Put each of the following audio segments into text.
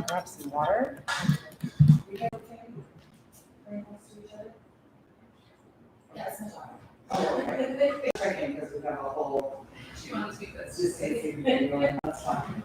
and grab some water. You guys okay? Very close to each other? Yes, I'm sorry. Oh, checking because we have a whole. She wants to speak this. Just saying, that's fine.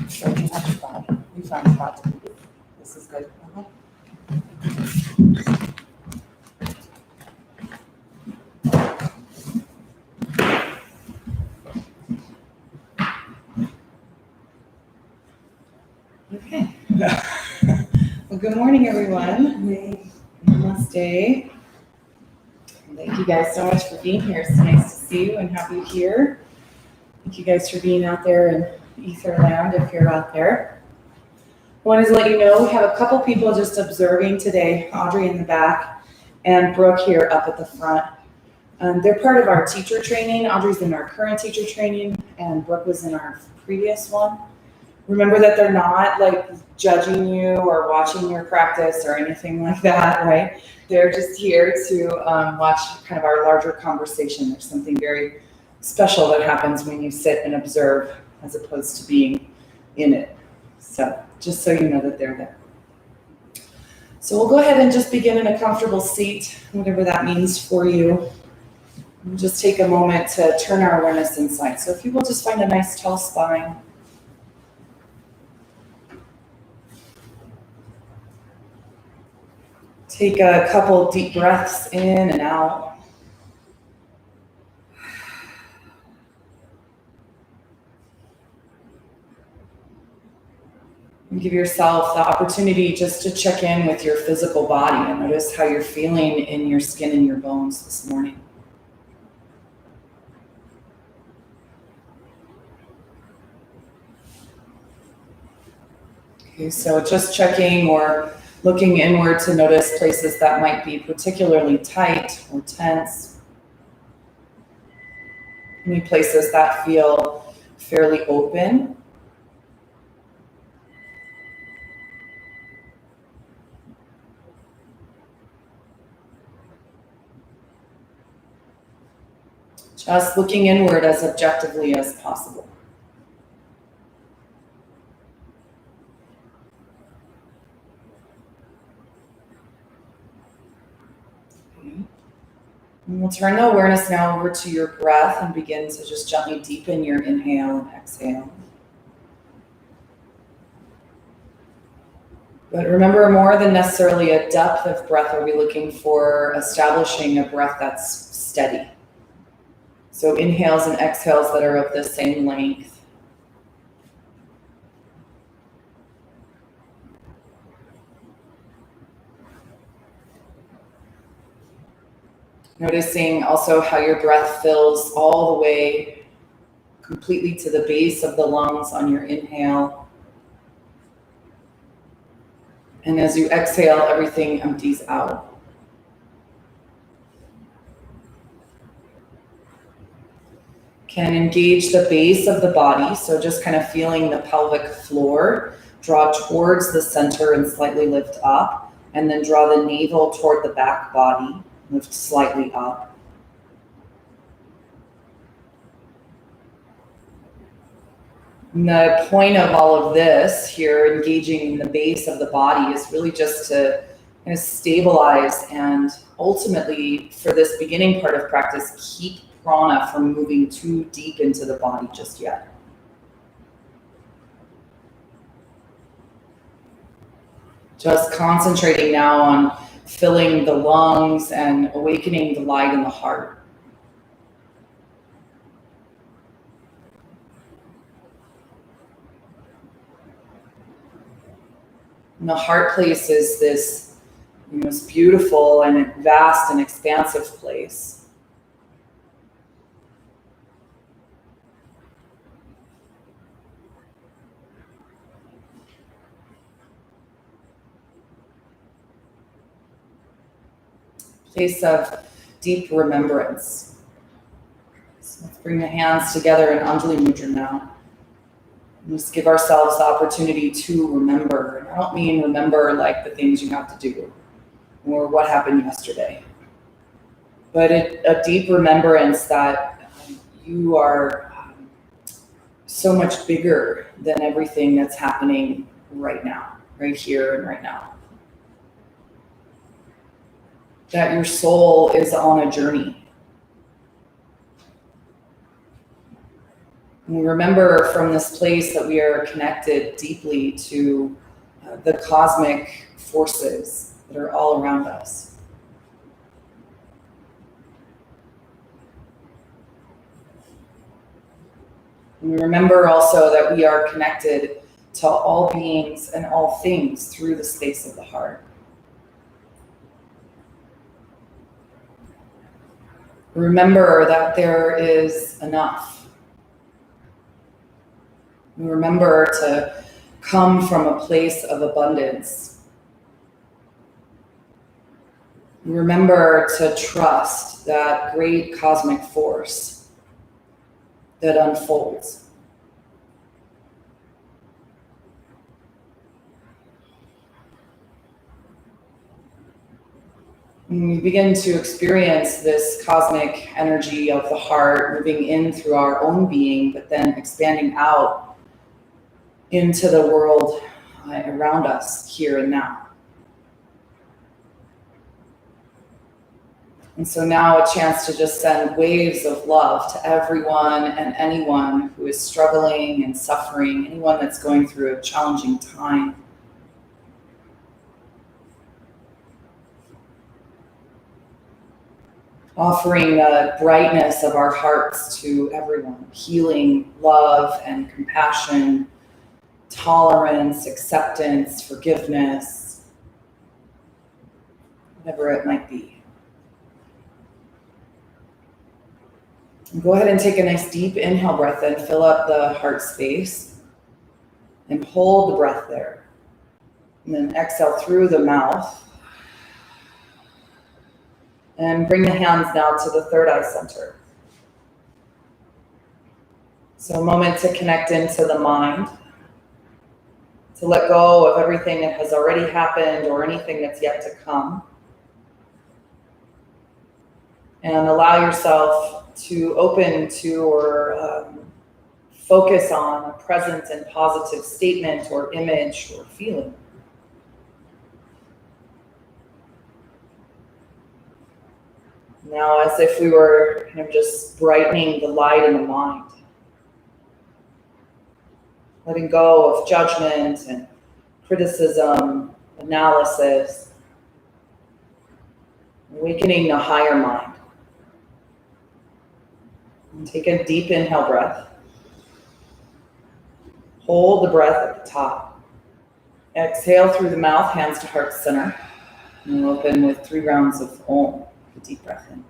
So we have a spot. We found a spot to be. This is good. Okay. Well, good morning, everyone. Namaste. Thank you guys so much for being here. It's nice to see you and have you here. Thank you guys for being out there in Etherland if you're out there. I wanted to let you know we have a couple people just observing today, Audrey in the back and Brooke here up at the front. They're part of our teacher training. Audrey's in our current teacher training and Brooke was in our previous one. Remember that they're not like judging you or watching your practice or anything like that, right? They're just here to watch kind of our larger conversation. There's something very special that happens when you sit and observe as opposed to being in it. So just so you know that they're there. So we'll go ahead and just begin in a comfortable seat, whatever that means for you. We'll just take a moment to turn our awareness inside. So if you will just find a nice tall spine. Take a couple deep breaths in and out. And give yourself the opportunity just to check in with your physical body and notice how you're feeling in your skin and your bones this morning. Okay, so just checking or looking inward to notice places that might be particularly tight or tense. Any places that feel fairly open. Just looking inward as objectively as possible. And we'll turn the awareness now over to your breath and begin to just gently deepen your inhale and exhale. But remember, more than necessarily a depth of breath, are we looking for establishing a breath that's steady? So inhales and exhales that are of the same length. Noticing also how your breath fills all the way completely to the base of the lungs on your inhale. And as you exhale, everything empties out. Can engage the base of the body, so just kind of feeling the pelvic floor draw towards the center and slightly lift up, and then draw the navel toward the back body, lift slightly up. And the point of all of this here, engaging in the base of the body, is really just to kind of stabilize and ultimately, for this beginning part of practice, keep prana from moving too deep into the body just yet. Just concentrating now on filling the lungs and awakening the light in the heart. And the heart place is this most beautiful and vast and expansive place. Place of deep remembrance. So let's bring the hands together in Anjali Mudra now. And just give ourselves the opportunity to remember. And I don't mean remember like the things you have to do or what happened yesterday, but a deep remembrance that you are so much bigger than everything that's happening right now, right here and right now. That your soul is on a journey. And we remember from this place that we are connected deeply to the cosmic forces that are all around us. And we remember also that we are connected to all beings and all things through the space of the heart. Remember that there is enough. Remember to come from a place of abundance. Remember to trust that great cosmic force that unfolds. And we begin to experience this cosmic energy of the heart moving in through our own being, but then expanding out into the world around us here and now. And so now a chance to just send waves of love to everyone and anyone who is struggling and suffering, anyone that's going through a challenging time. Offering the brightness of our hearts to everyone, healing, love, and compassion, tolerance, acceptance, forgiveness, whatever it might be. And go ahead and take a nice deep inhale breath in, fill up the heart space, and hold the breath there. And then exhale through the mouth. And bring the hands now to the third eye center. So a moment to connect into the mind, to let go of everything that has already happened or anything that's yet to come. And allow yourself to open to or focus on a present and positive statement or image or feeling. Now, as if we were kind of just brightening the light in the mind. Letting go of judgment and criticism, analysis. Awakening the higher mind. And take a deep inhale breath. Hold the breath at the top. Exhale through the mouth, hands to heart center. And open with 3 rounds of Om. A deep breath in.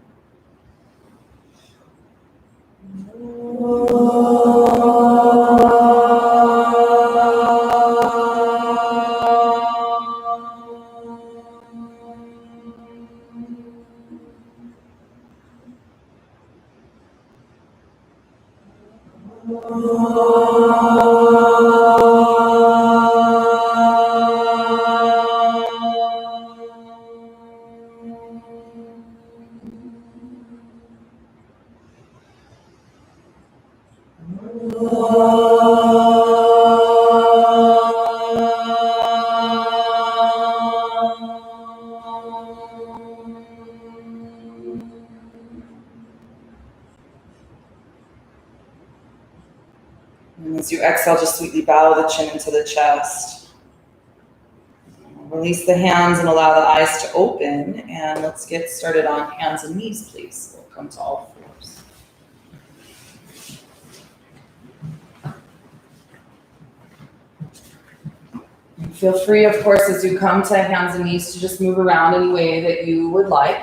And as you exhale, just sweetly bow the chin into the chest. Release the hands and allow the eyes to open. And let's get started on hands and knees, please. We'll come to all fours. And feel free, of course, as you come to hands and knees to just move around any way that you would like.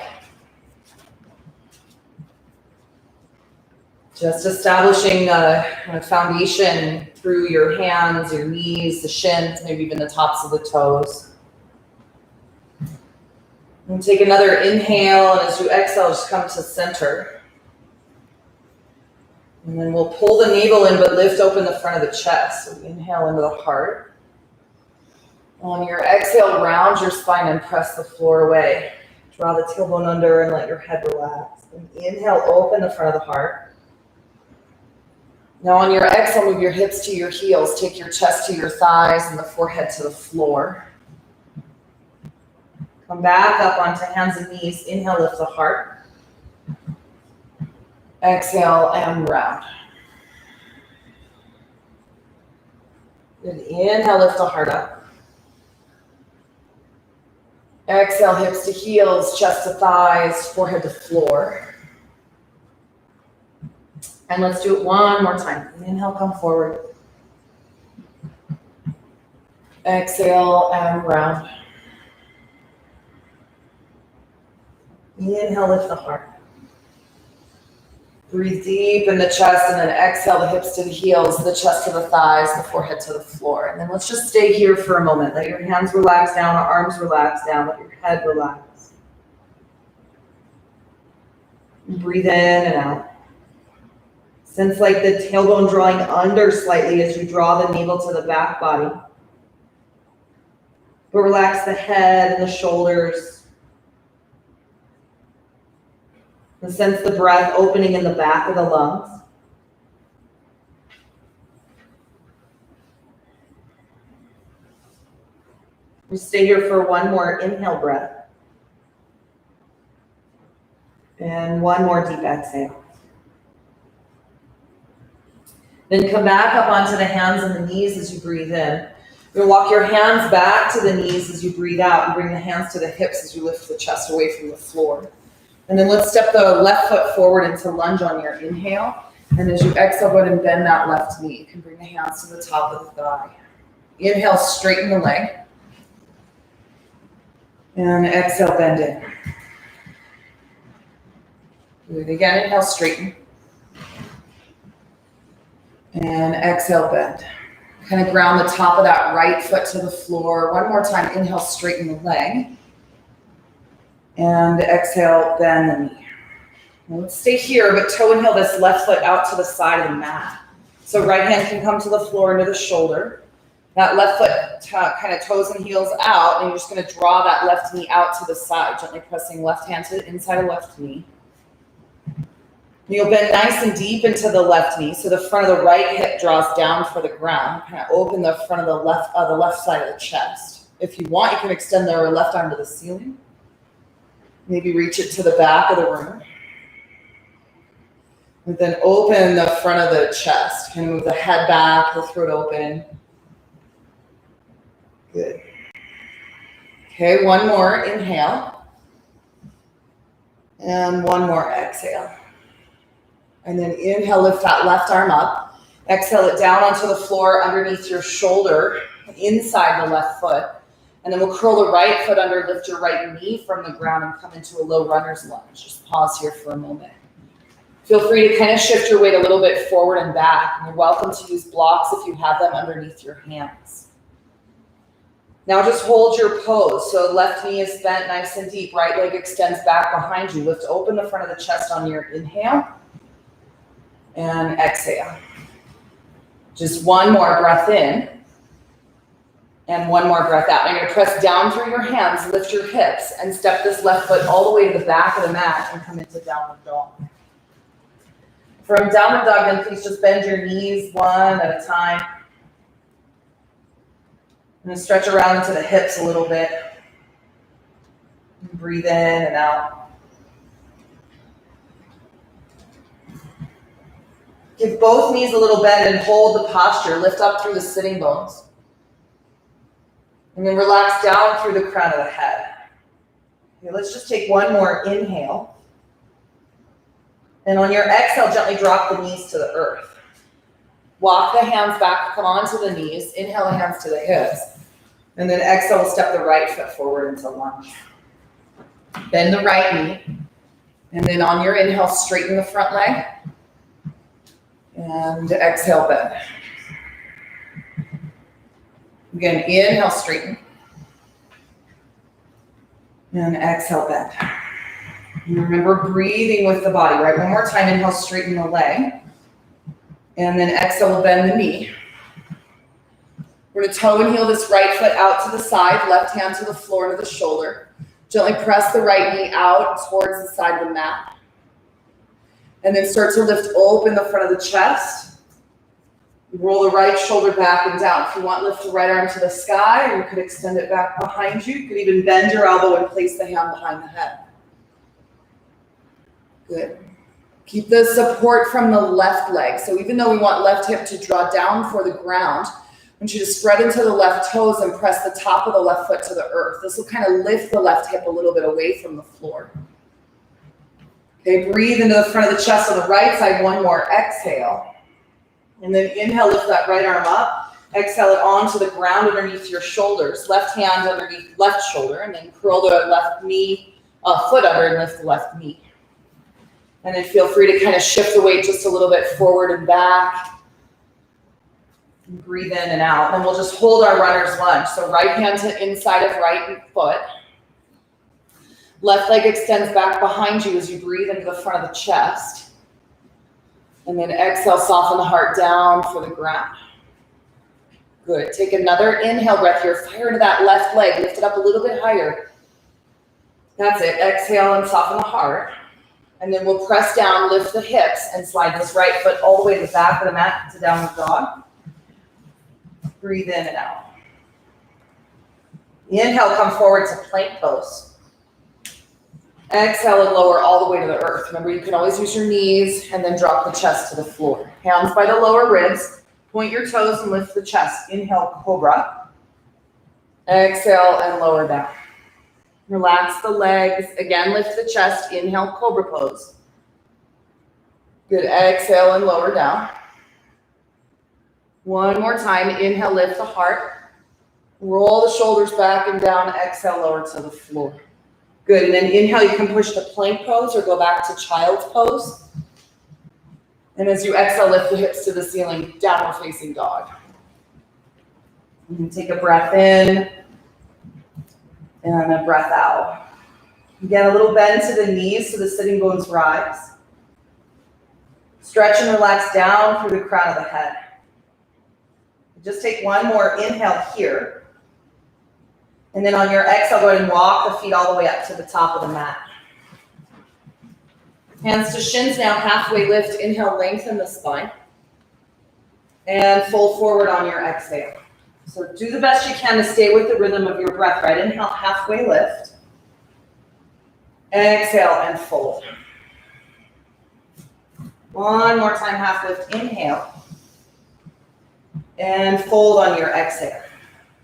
Just establishing a foundation through your hands, your knees, the shins, maybe even the tops of the toes. And take another inhale, and as you exhale, just come to center. And then we'll pull the navel in, but lift open the front of the chest. So inhale into the heart. On your exhale, round your spine and press the floor away. Draw the tailbone under and let your head relax. And inhale, open the front of the heart. Now on your exhale, move your hips to your heels. Take your chest to your thighs and the forehead to the floor. Come back up onto hands and knees. Inhale, lift the heart. Exhale and round. Then inhale, lift the heart up. Exhale, hips to heels, chest to thighs, forehead to floor. And let's do it one more time. Inhale, come forward. Exhale and round. Inhale, lift the heart. Breathe deep in the chest and then exhale the hips to the heels, the chest to the thighs, the forehead to the floor. And then let's just stay here for a moment. Let your hands relax down, arms relax down, let your head relax. Breathe in and out. Sense like the tailbone drawing under slightly as you draw the navel to the back body. But relax the head and the shoulders. And sense the breath opening in the back of the lungs. We stay here for one more inhale breath. And one more deep exhale. Then come back up onto the hands and the knees as you breathe in. You're going to walk your hands back to the knees as you breathe out and bring the hands to the hips as you lift the chest away from the floor. And then let's step the left foot forward into lunge on your inhale. And as you exhale, go ahead and bend that left knee. You can bring the hands to the top of the thigh. Inhale, straighten the leg. And exhale, bend in. Do it again, inhale, straighten. And exhale, bend. Kind of ground the top of that right foot to the floor. One more time, inhale, straighten the leg. And exhale, bend the knee. Now let's stay here, but toe and heel this left foot out to the side of the mat. So right hand can come to the floor into the shoulder. That left foot kind of toes and heels out, and you're just going to draw that left knee out to the side, gently pressing left hand to the inside of left knee. You'll bend nice and deep into the left knee, so the front of the right hip draws down for the ground. Kind of open the front of the left side of the chest. If you want, you can extend the left arm to the ceiling. Maybe reach it to the back of the room. And then open the front of the chest. Kind of move the head back, the throat open. Good. Okay, one more inhale. And one more exhale. And then inhale, lift that left arm up. Exhale it down onto the floor underneath your shoulder, inside the left foot. And then we'll curl the right foot under, lift your right knee from the ground and come into a low runner's lunge. Just pause here for a moment. Feel free to kind of shift your weight a little bit forward and back. And you're welcome to use blocks if you have them underneath your hands. Now just hold your pose. So left knee is bent nice and deep. Right leg extends back behind you. Lift open the front of the chest on your inhale. And exhale. Just one more breath in and one more breath out. Now you're gonna press down through your hands, lift your hips, and step this left foot all the way to the back of the mat and come into downward dog. From downward dog, then please just bend your knees one at a time. I'm gonna stretch around into the hips a little bit. Breathe in and out. Give both knees a little bend and hold the posture. Lift up through the sitting bones. And then relax down through the crown of the head. Okay, let's just take one more inhale. And on your exhale, gently drop the knees to the earth. Walk the hands back, come onto the knees. Inhale the hands to the hips. And then exhale, step the right foot forward into lunge. Bend the right knee. And then on your inhale, straighten the front leg. And exhale, bend. Again, inhale, straighten. And exhale, bend. And remember breathing with the body, right? One more time, inhale, straighten the leg. And then exhale, bend the knee. We're gonna toe and heel this right foot out to the side, left hand to the floor to the shoulder. Gently press the right knee out towards the side of the mat. And then start to lift open the front of the chest. Roll the right shoulder back and down. If you want, lift the right arm to the sky, or you could extend it back behind you. You could even bend your elbow and place the hand behind the head. Good. Keep the support from the left leg. So even though we want left hip to draw down for the ground, I want you to spread into the left toes and press the top of the left foot to the earth. This will kind of lift the left hip a little bit away from the floor. Okay, breathe into the front of the chest on the right side. One more. Exhale. And then inhale, lift that right arm up. Exhale it onto the ground underneath your shoulders. Left hand underneath left shoulder. And then curl the left knee, foot under and lift the left knee. And then feel free to kind of shift the weight just a little bit forward and back. And breathe in and out. And we'll just hold our runner's lunge. So right hand to inside of right foot. Left leg extends back behind you as you breathe into the front of the chest. And then exhale, soften the heart down for the ground. Good. Take another inhale breath here. Fire into that left leg. Lift it up a little bit higher. That's it. Exhale and soften the heart. And then we'll press down, lift the hips, and slide this right foot all the way to the back of the mat to downward dog. Breathe in and out. Inhale, come forward to plank pose. Exhale and lower all the way to the earth. Remember, you can always use your knees and then drop the chest to the floor. Hands by the lower ribs. Point your toes and lift the chest. Inhale, cobra. Exhale and lower down. Relax the legs. Again, lift the chest. Inhale, cobra pose. Good. Exhale and lower down. One more time. Inhale, lift the heart. Roll the shoulders back and down. Exhale, lower to the floor. Good. And then inhale, you can push to plank pose or go back to child's pose. And as you exhale, lift the hips to the ceiling, downward facing dog. And take a breath in and a breath out. Again, a little bend to the knees so the sitting bones rise. Stretch and relax down through the crown of the head. Just take one more inhale here. And then on your exhale, go ahead and walk the feet all the way up to the top of the mat. Hands to shins now, halfway lift. Inhale, lengthen the spine. And fold forward on your exhale. So do the best you can to stay with the rhythm of your breath, right? Inhale, halfway lift. Exhale and fold. One more time, half lift. Inhale. And fold on your exhale.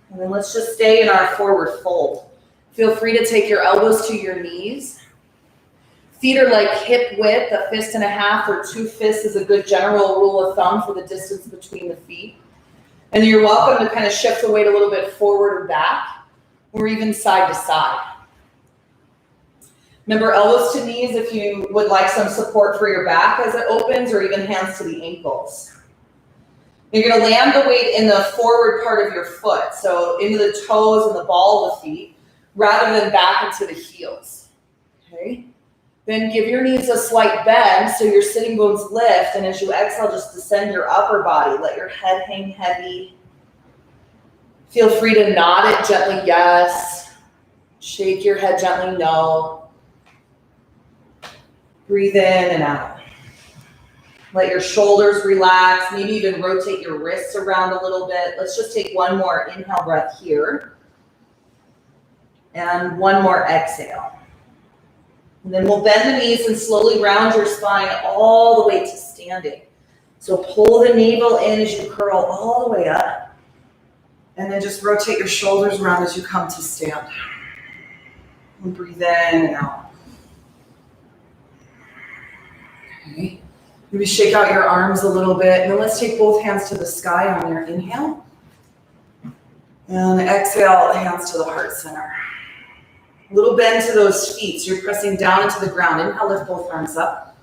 And then let's just stay in our forward fold. Feel free to take your elbows to your knees. Feet are like hip width, a fist and a half or 2 fists is a good general rule of thumb for the distance between the feet. And you're welcome to kind of shift the weight a little bit forward or back, or even side to side. Remember, elbows to knees if you would like some support for your back as it opens, or even hands to the ankles. You're going to land the weight in the forward part of your foot, so into the toes and the ball of the feet, rather than back into the heels. Okay? Then give your knees a slight bend so your sitting bones lift, and as you exhale, just descend your upper body. Let your head hang heavy. Feel free to nod it gently, yes. Shake your head gently, no. Breathe in and out. Let your shoulders relax, maybe even rotate your wrists around a little bit. Let's just take one more inhale breath here. And one more exhale. And then we'll bend the knees and slowly round your spine all the way to standing. So pull the navel in as you curl all the way up. And then just rotate your shoulders around as you come to stand. And breathe in and out. Okay. Maybe shake out your arms a little bit. And then let's take both hands to the sky on your inhale. And exhale, hands to the heart center. A little bend to those feet. So you're pressing down into the ground. Inhale, lift both arms up.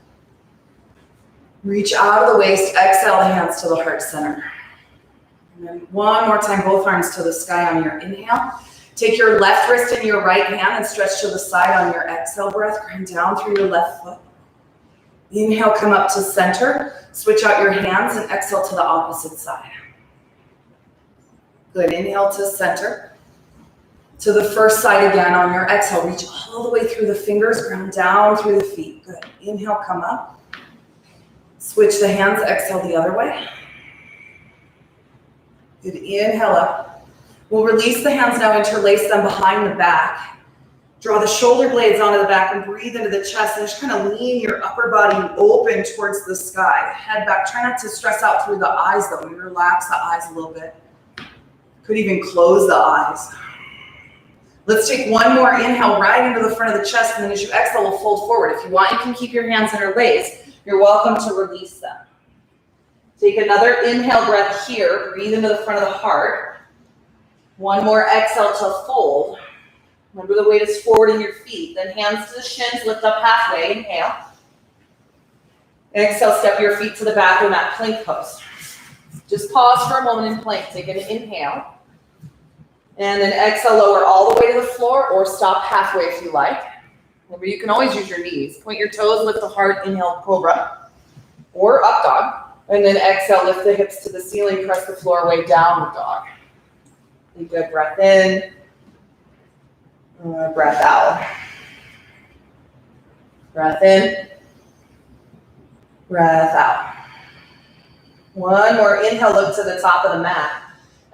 Reach out of the waist. Exhale, the hands to the heart center. And then one more time, both arms to the sky on your inhale. Take your left wrist in your right hand and stretch to the side on your exhale breath. Grind down through your left foot. Inhale, come up to center. Switch out your hands and exhale to the opposite side. Good. Inhale to center. To the first side again on your exhale. Reach all the way through the fingers. Ground down through the feet. Good. Inhale, come up. Switch the hands. Exhale the other way. Good. Inhale up. We'll release the hands now. Interlace them behind the back. Draw the shoulder blades onto the back and breathe into the chest, and just kind of lean your upper body open towards the sky. Head back. Try not to stress out through the eyes though. Maybe relax the eyes a little bit. Could even close the eyes. Let's take one more inhale right into the front of the chest, and then as you exhale, we'll fold forward. If you want, you can keep your hands interlaced. You're welcome to release them. Take another inhale breath here. Breathe into the front of the heart. One more exhale to fold. Remember the weight is forward in your feet. Then hands to the shins, lift up halfway. Inhale. Exhale, step your feet to the back in that plank pose. Just pause for a moment in plank. Take an inhale. And then exhale, lower all the way to the floor or stop halfway if you like. Remember, you can always use your knees. Point your toes, lift the heart, inhale, cobra. Or up dog. And then exhale, lift the hips to the ceiling, press the floor away, downward dog. Take a good breath in. Breath out. Breath in. Breath out. One more inhale, look to the top of the mat.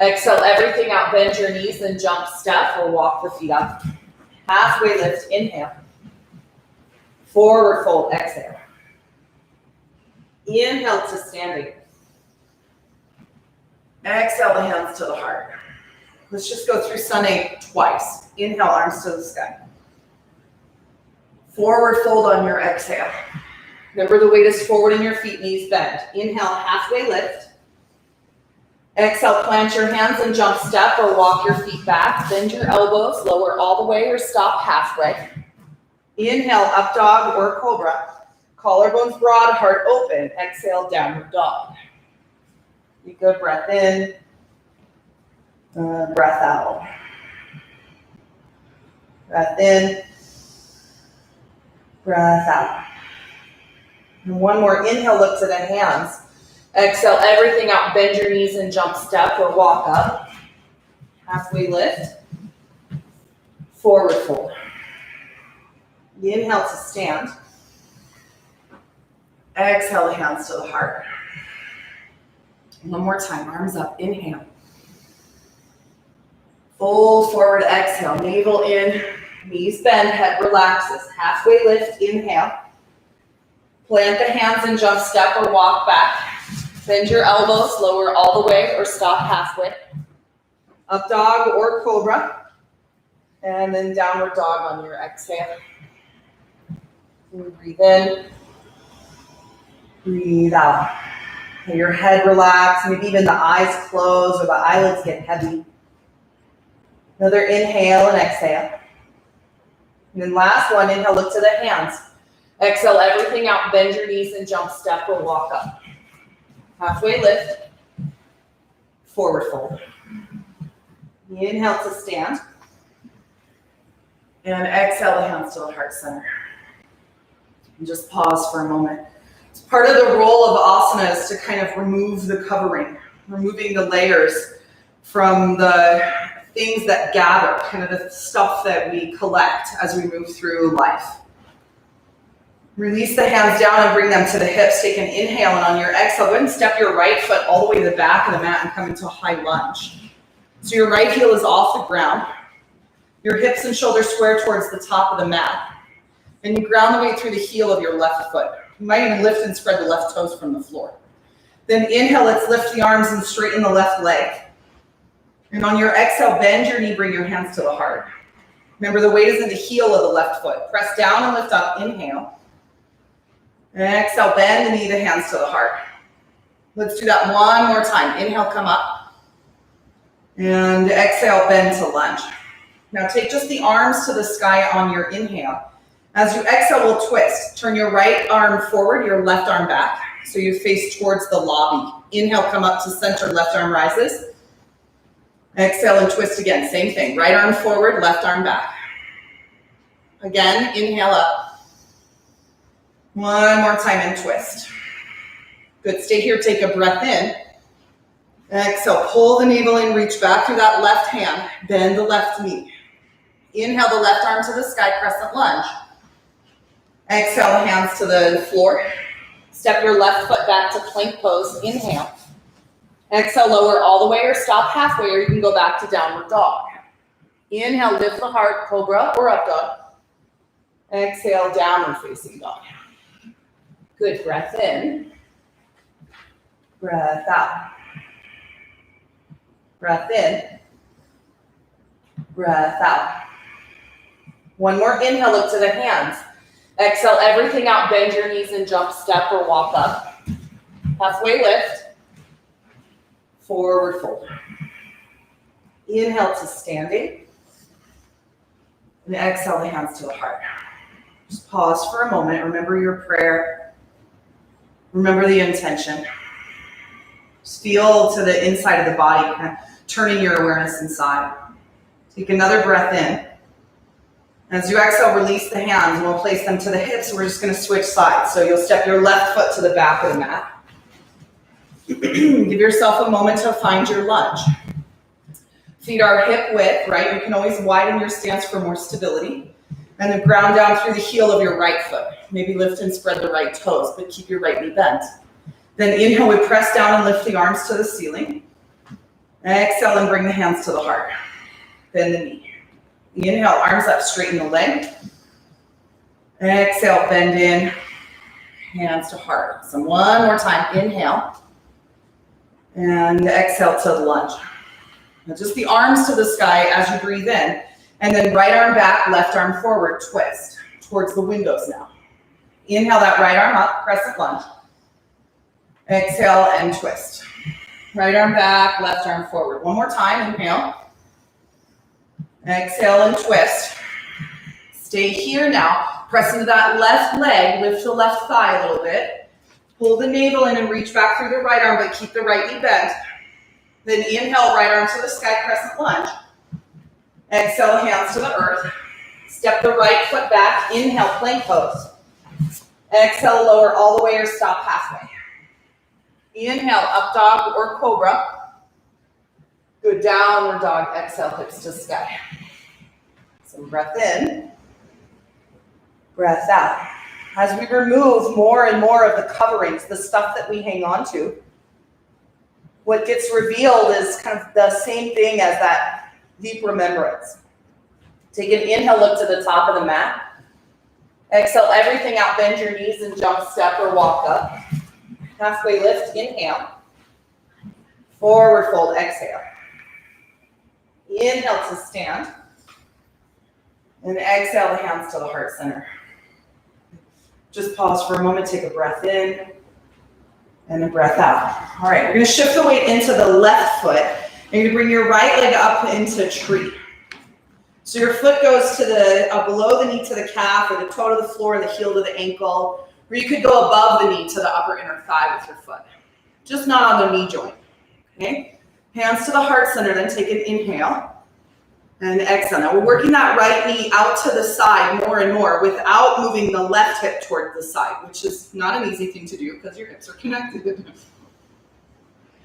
Exhale everything out, bend your knees, then jump step or walk the feet up. Halfway lift, inhale. Forward fold, exhale. Inhale to standing. Exhale the hands to the heart. Let's just go through sun A twice. Inhale, arms to the sky. Forward fold on your exhale. Remember the weight is forward in your feet, knees bend. Inhale, halfway lift. Exhale, plant your hands and jump step or walk your feet back. Bend your elbows, lower all the way or stop halfway. Inhale, up dog or cobra. Collarbones broad, heart open. Exhale, downward dog. Be good, breath in. Breath out. Breath in. Breath out. And one more inhale, look to the hands. Exhale everything out, bend your knees and jump step or walk up. Halfway lift. Forward fold. Inhale to stand. Exhale the hands to the heart. One more time, arms up, inhale. Fold forward, exhale, navel in, knees bend, head relaxes. Halfway lift, inhale. Plant the hands and jump step or walk back. Bend your elbows, lower all the way or stop halfway. Up dog or cobra. And then downward dog on your exhale. Breathe in. Breathe out. Let your head relax, maybe even the eyes close or the eyelids get heavy. Another inhale and exhale. And then last one, inhale, look to the hands. Exhale everything out, bend your knees and jump step or walk up. Halfway lift, forward fold. Inhale to stand. And exhale the hands to the heart center. And just pause for a moment. It's part of the role of asana is to kind of remove the covering, removing the layers from the things that gather, kind of the stuff that we collect as we move through life. Release the hands down and bring them to the hips. Take an inhale, and on your exhale, go ahead and step your right foot all the way to the back of the mat and come into a high lunge. So your right heel is off the ground. Your hips and shoulders square towards the top of the mat. And you ground the weight through the heel of your left foot. You might even lift and spread the left toes from the floor. Then inhale, let's lift the arms and straighten the left leg. And on your exhale, bend your knee, bring your hands to the heart. Remember, the weight is in the heel of the left foot. Press down and lift up, inhale. And exhale, bend the knee, the hands to the heart. Let's do that one more time. Inhale, come up. And exhale, bend to lunge. Now take just the arms to the sky on your inhale. As you exhale, we'll twist. Turn your right arm forward, your left arm back. So you face towards the lobby. Inhale, come up to center, left arm rises. Exhale and twist again, same thing. Right arm forward, left arm back. Again, inhale up. One more time and twist. Good, stay here, take a breath in. Exhale, pull the navel in, reach back through that left hand, bend the left knee. Inhale the left arm to the sky, crescent lunge. Exhale, hands to the floor. Step your left foot back to plank pose, inhale. Exhale, lower all the way or stop halfway, or you can go back to downward dog. Inhale, lift the heart, cobra or up dog. Exhale, downward facing dog. Good, breath in. Breath out. Breath in. Breath out. One more inhale, look to the hands. Exhale, everything out, bend your knees and jump, step or walk up. Halfway lift. Forward fold. Inhale to standing. And exhale the hands to the heart. Just pause for a moment. Remember your prayer. Remember the intention. Just feel to the inside of the body, kind of turning your awareness inside. Take another breath in. As you exhale, release the hands and we'll place them to the hips. We're just going to switch sides. So you'll step your left foot to the back of the mat. Give yourself a moment to find your lunge. Feet are hip width, right? You can always widen your stance for more stability. And then ground down through the heel of your right foot. Maybe lift and spread the right toes, but keep your right knee bent. Then inhale, we press down and lift the arms to the ceiling. Exhale and bring the hands to the heart. Bend the knee. Inhale, arms up, straighten the leg. Exhale, bend in, hands to heart. So one more time, inhale. And exhale to lunge. Now just the arms to the sky as you breathe in. And then right arm back, left arm forward, twist towards the windows now. Inhale that right arm up, crescent lunge. Exhale and twist. Right arm back, left arm forward. One more time, inhale. Exhale and twist. Stay here now. Press into that left leg, lift the left thigh a little bit. Pull the navel in and reach back through the right arm, but keep the right knee bent. Then inhale, right arm to the sky, crescent lunge. Exhale, hands to the earth. Step the right foot back, inhale, plank pose. Exhale, lower all the way or stop halfway. Inhale, up dog or cobra. Good, downward dog, exhale, hips to sky. Some breath in, breath out. As we remove more and more of the coverings, the stuff that we hang on to, what gets revealed is kind of the same thing as that deep remembrance. Take an inhale, look to the top of the mat. Exhale, everything out, bend your knees and jump, step or walk up. Halfway lift, inhale. Forward fold, exhale. Inhale to stand. And exhale the hands to the heart center. Just pause for a moment, take a breath in and a breath out. All right, we're gonna shift the weight into the left foot. And you're gonna bring your right leg up into tree. So your foot goes to the below the knee to the calf, or the toe to the floor, the heel to the ankle, or you could go above the knee to the upper inner thigh with your foot. Just not on the knee joint, okay? Hands to the heart center, then take an inhale. And exhale. Now we're working that right knee out to the side more and more without moving the left hip toward the side, which is not an easy thing to do because your hips are connected.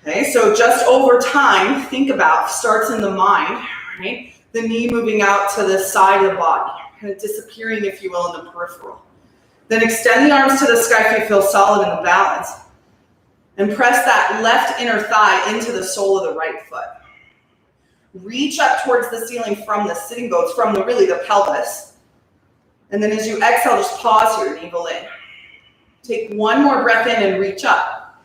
Okay, so just over time, think about, starts in the mind, right? The knee moving out to the side of the body, kind of disappearing, if you will, in the peripheral. Then extend the arms to the sky if you feel solid in the balance. And press that left inner thigh into the sole of the right foot. Reach up towards the ceiling from the sitting bones, from the pelvis. And then as you exhale, just pause here, navel in. Take one more breath in and reach up.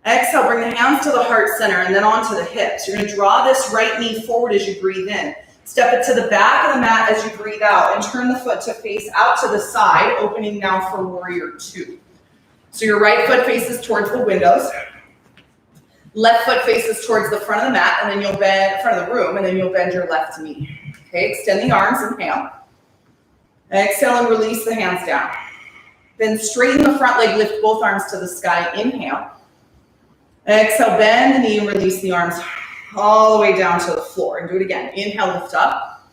Exhale, bring the hands to the heart center and then onto the hips. You're going to draw this right knee forward as you breathe in. Step it to the back of the mat as you breathe out and turn the foot to face out to the side, opening now for warrior two. So your right foot faces towards the windows. Left foot faces towards the front of the mat, and then you'll bend, front of the room, and then you'll bend your left knee. Okay, extend the arms, inhale. Exhale and release the hands down. Then straighten the front leg, lift both arms to the sky, inhale. Exhale, bend the knee and release the arms all the way down to the floor. And do it again. Inhale, lift up.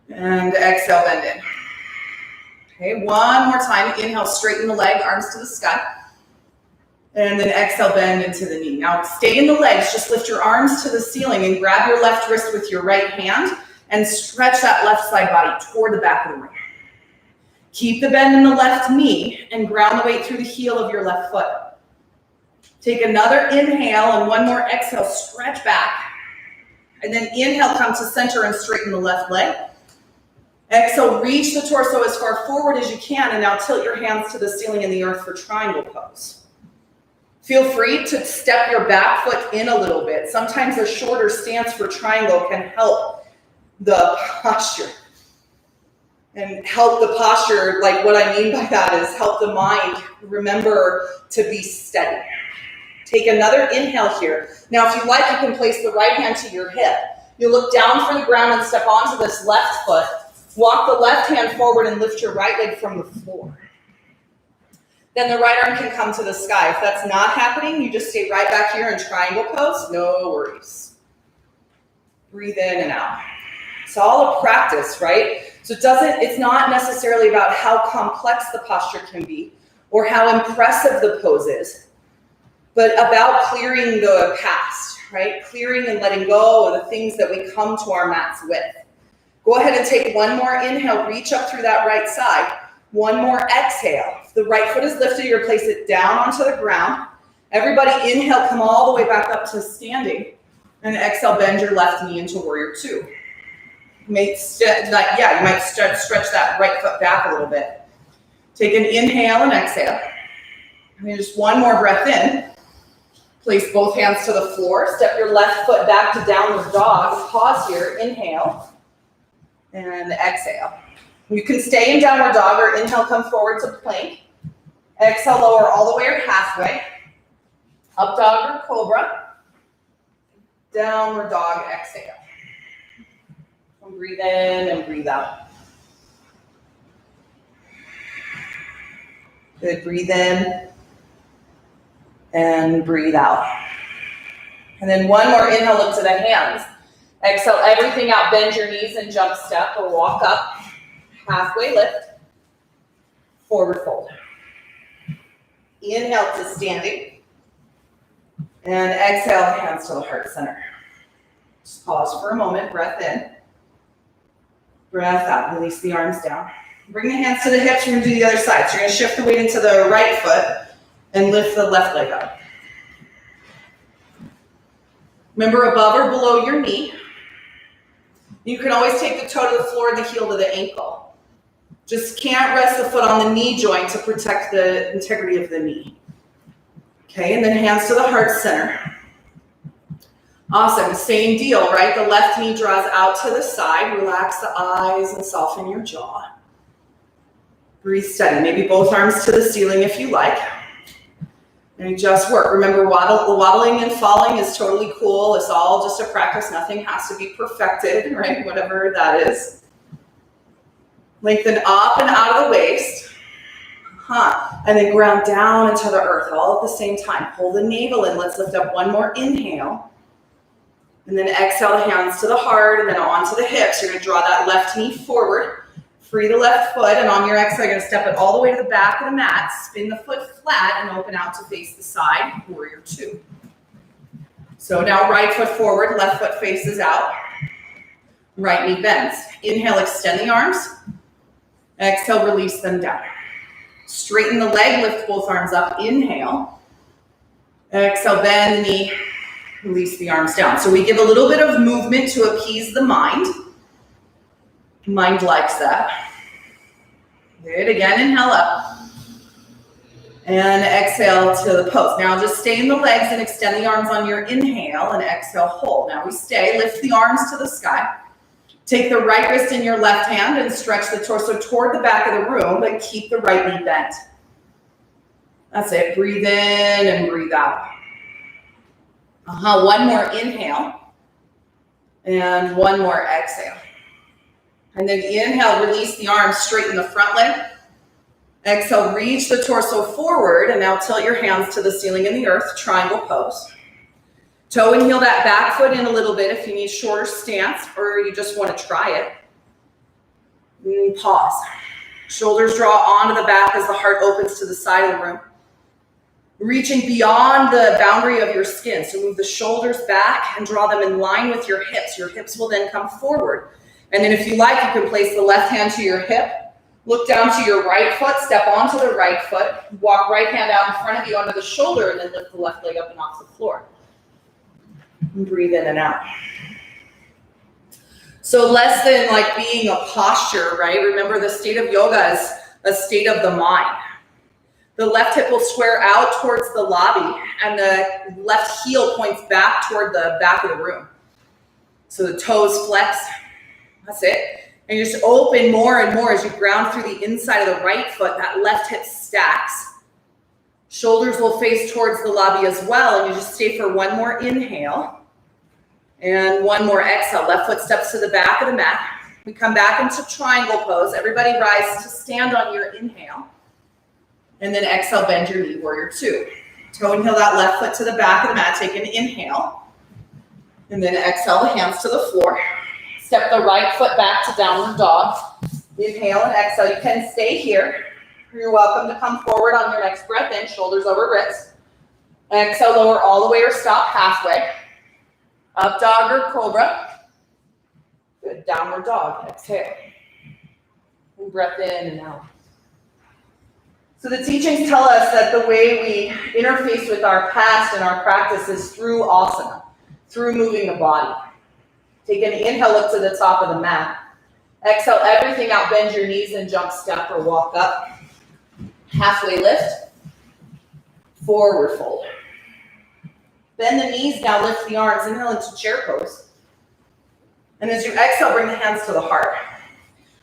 And exhale, bend in. Okay, one more time. Inhale, straighten the leg, arms to the sky. And then exhale, bend into the knee. Now stay in the legs, just lift your arms to the ceiling and grab your left wrist with your right hand and stretch that left side body toward the back of the room. Keep the bend in the left knee and ground the weight through the heel of your left foot. Take another inhale and one more exhale, stretch back. And then inhale, come to center and straighten the left leg. Exhale, reach the torso as far forward as you can and now tilt your hands to the ceiling and the earth for triangle pose. Feel free to step your back foot in a little bit. Sometimes a shorter stance for triangle can help the posture. And help the posture, like what I mean by that is help the mind remember to be steady. Take another inhale here. Now, if you like, you can place the right hand to your hip. You look down from the ground and step onto this left foot. Walk the left hand forward and lift your right leg from the floor. Then the right arm can come to the sky. If that's not happening, you just stay right back here in triangle pose. No worries. Breathe in and out. It's all a practice, right? So it's not necessarily about how complex the posture can be or how impressive the pose is, but about clearing the past, right? Clearing and letting go of the things that we come to our mats with. Go ahead and take one more inhale. Reach up through that right side. One more exhale. If the right foot is lifted, you're going to place it down onto the ground. Everybody inhale, come all the way back up to standing. And exhale, bend your left knee into warrior two. You might stretch that right foot back a little bit. Take an inhale and exhale. And then just one more breath in. Place both hands to the floor. Step your left foot back to downward dog. Pause here. Inhale. And exhale. You can stay in downward dog or inhale, come forward to plank. Exhale, lower all the way or halfway. Up dog or cobra. Downward dog, exhale. And breathe in and breathe out. Good, breathe in and breathe out. And then one more inhale, look to the hands. Exhale, everything out, bend your knees and jump step or walk up. Halfway lift, forward fold. Inhale to standing. And exhale, hands to the heart center. Just pause for a moment, breath in. Breath out, release the arms down. Bring the hands to the hips, we're gonna do the other side. So you're gonna shift the weight into the right foot and lift the left leg up. Remember, above or below your knee. You can always take the toe to the floor and the heel to the ankle. Just can't rest the foot on the knee joint to protect the integrity of the knee. Okay, and then hands to the heart center. Awesome, same deal, right? The left knee draws out to the side. Relax the eyes and soften your jaw. Breathe steady. Maybe both arms to the ceiling if you like. And you just work. Remember, waddling and falling is totally cool. It's all just a practice. Nothing has to be perfected, right? Whatever that is. Lengthen up and out of the waist. And then ground down into the earth all at the same time. Pull the navel in. Let's lift up one more inhale. And then exhale the hands to the heart and then onto the hips. You're gonna draw that left knee forward, free the left foot, and on your exhale, you're gonna step it all the way to the back of the mat, spin the foot flat and open out to face the side, warrior two. So now right foot forward, left foot faces out, right knee bends. Inhale, extend the arms. Exhale, release them down. Straighten the leg, lift both arms up, inhale. Exhale, bend the knee, release the arms down. So we give a little bit of movement to appease the mind. Mind likes that. Good, again, inhale up. And exhale to the pose. Now just stay in the legs and extend the arms on your inhale and exhale, hold. Now we stay, lift the arms to the sky. Take the right wrist in your left hand and stretch the torso toward the back of the room, but keep the right knee bent. That's it, breathe in and breathe out. One more inhale and one more exhale. And then inhale, release the arms, straighten the front leg. Exhale, reach the torso forward and now tilt your hands to the ceiling and the earth, triangle pose. Toe and heel that back foot in a little bit if you need shorter stance or you just want to try it. And pause. Shoulders draw onto the back as the heart opens to the side of the room. Reaching beyond the boundary of your skin. So move the shoulders back and draw them in line with your hips. Your hips will then come forward. And then if you like, you can place the left hand to your hip. Look down to your right foot, step onto the right foot. Walk right hand out in front of you under the shoulder and then lift the left leg up and off the floor. And breathe in and out. So less than like being a posture, right? Remember the state of yoga is a state of the mind. The left hip will square out towards the lobby and the left heel points back toward the back of the room. So the toes flex. That's it. And you just open more and more as you ground through the inside of the right foot. That left hip stacks. Shoulders will face towards the lobby as well. And you just stay for one more inhale. And one more exhale. Left foot steps to the back of the mat. We come back into triangle pose. Everybody rise to stand on your inhale. And then exhale, bend your knee, warrior two. Toe and heel that left foot to the back of the mat. Take an inhale. And then exhale the hands to the floor. Step the right foot back to downward dog. Inhale and exhale. You can stay here. You're welcome to come forward on your next breath in, shoulders over wrists. Exhale, lower all the way or stop halfway. Up dog or cobra. Good, downward dog. Exhale. And breath in and out. So the teachings tell us that the way we interface with our past and our practice is through asana, through moving the body. Take an inhale, look to the top of the mat. Exhale, everything out, bend your knees and jump, step, or walk up. Halfway lift. Forward fold. Bend the knees, now lift the arms. Inhale into chair pose. And as you exhale, bring the hands to the heart.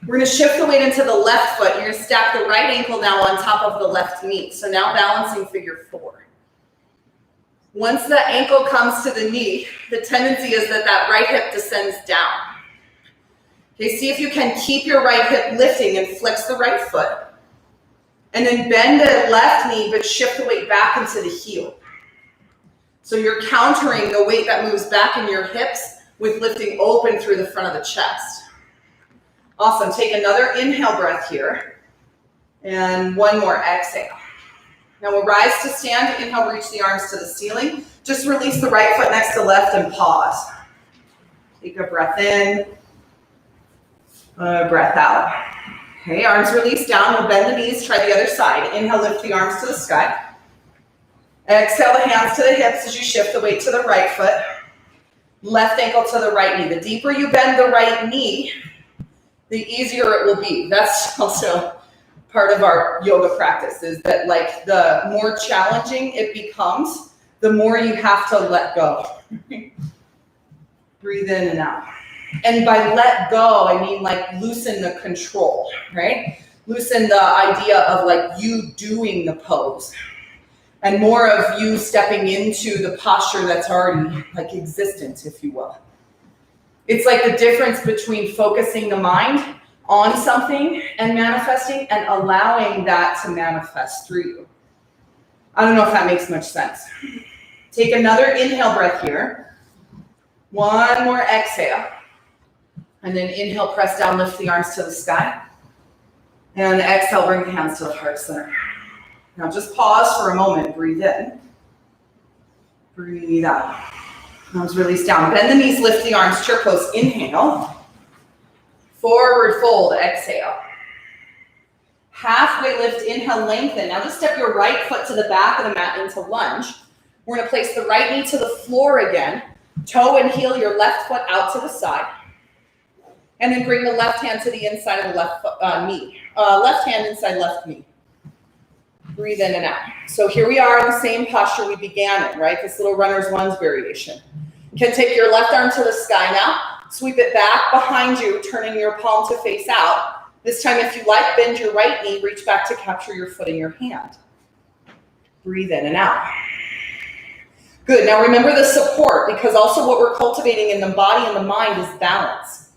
We're going to shift the weight into the left foot. You're going to stack the right ankle now on top of the left knee. So now balancing figure four. Once the ankle comes to the knee, the tendency is that that right hip descends down. Okay, see if you can keep your right hip lifting and flex the right foot. And then bend the left knee, but shift the weight back into the heel. So you're countering the weight that moves back in your hips with lifting open through the front of the chest. Awesome. Take another inhale breath here. And one more exhale. Now we'll rise to stand. Inhale, reach the arms to the ceiling. Just release the right foot next to left and pause. Take a breath in. Breath out. Okay, arms release down. We'll bend the knees. Try the other side. Inhale, lift the arms to the sky. Exhale the hands to the hips as you shift the weight to the right foot. Left ankle to the right knee. The deeper you bend the right knee, the easier it will be. That's also part of our yoga practice, is that like the more challenging it becomes, the more you have to let go. Breathe in and out. And by let go, I mean like loosen the control, right? Loosen the idea of like you doing the pose and more of you stepping into the posture that's already like existent, if you will. It's like the difference between focusing the mind on something and manifesting and allowing that to manifest through you. I don't know if that makes much sense. Take another inhale breath here. One more exhale. And then inhale, press down, lift the arms to the sky. And exhale, bring the hands to the heart center. Now just pause for a moment, breathe in. Breathe out. Arms release down. Bend the knees, lift the arms, chair pose, inhale. Forward fold, exhale. Halfway lift, inhale, lengthen. Now just step your right foot to the back of the mat into lunge. We're gonna place the right knee to the floor again. Toe and heel your left foot out to the side. And then bring the left hand to the inside of the left knee. Left hand inside left knee. Breathe in and out. So here we are in the same posture we began in, right? This little runner's lunge variation. You can take your left arm to the sky now. Sweep it back behind you, turning your palm to face out. This time, if you like, bend your right knee, reach back to capture your foot in your hand. Breathe in and out. Good, now remember the support, because also what we're cultivating in the body and the mind is balance.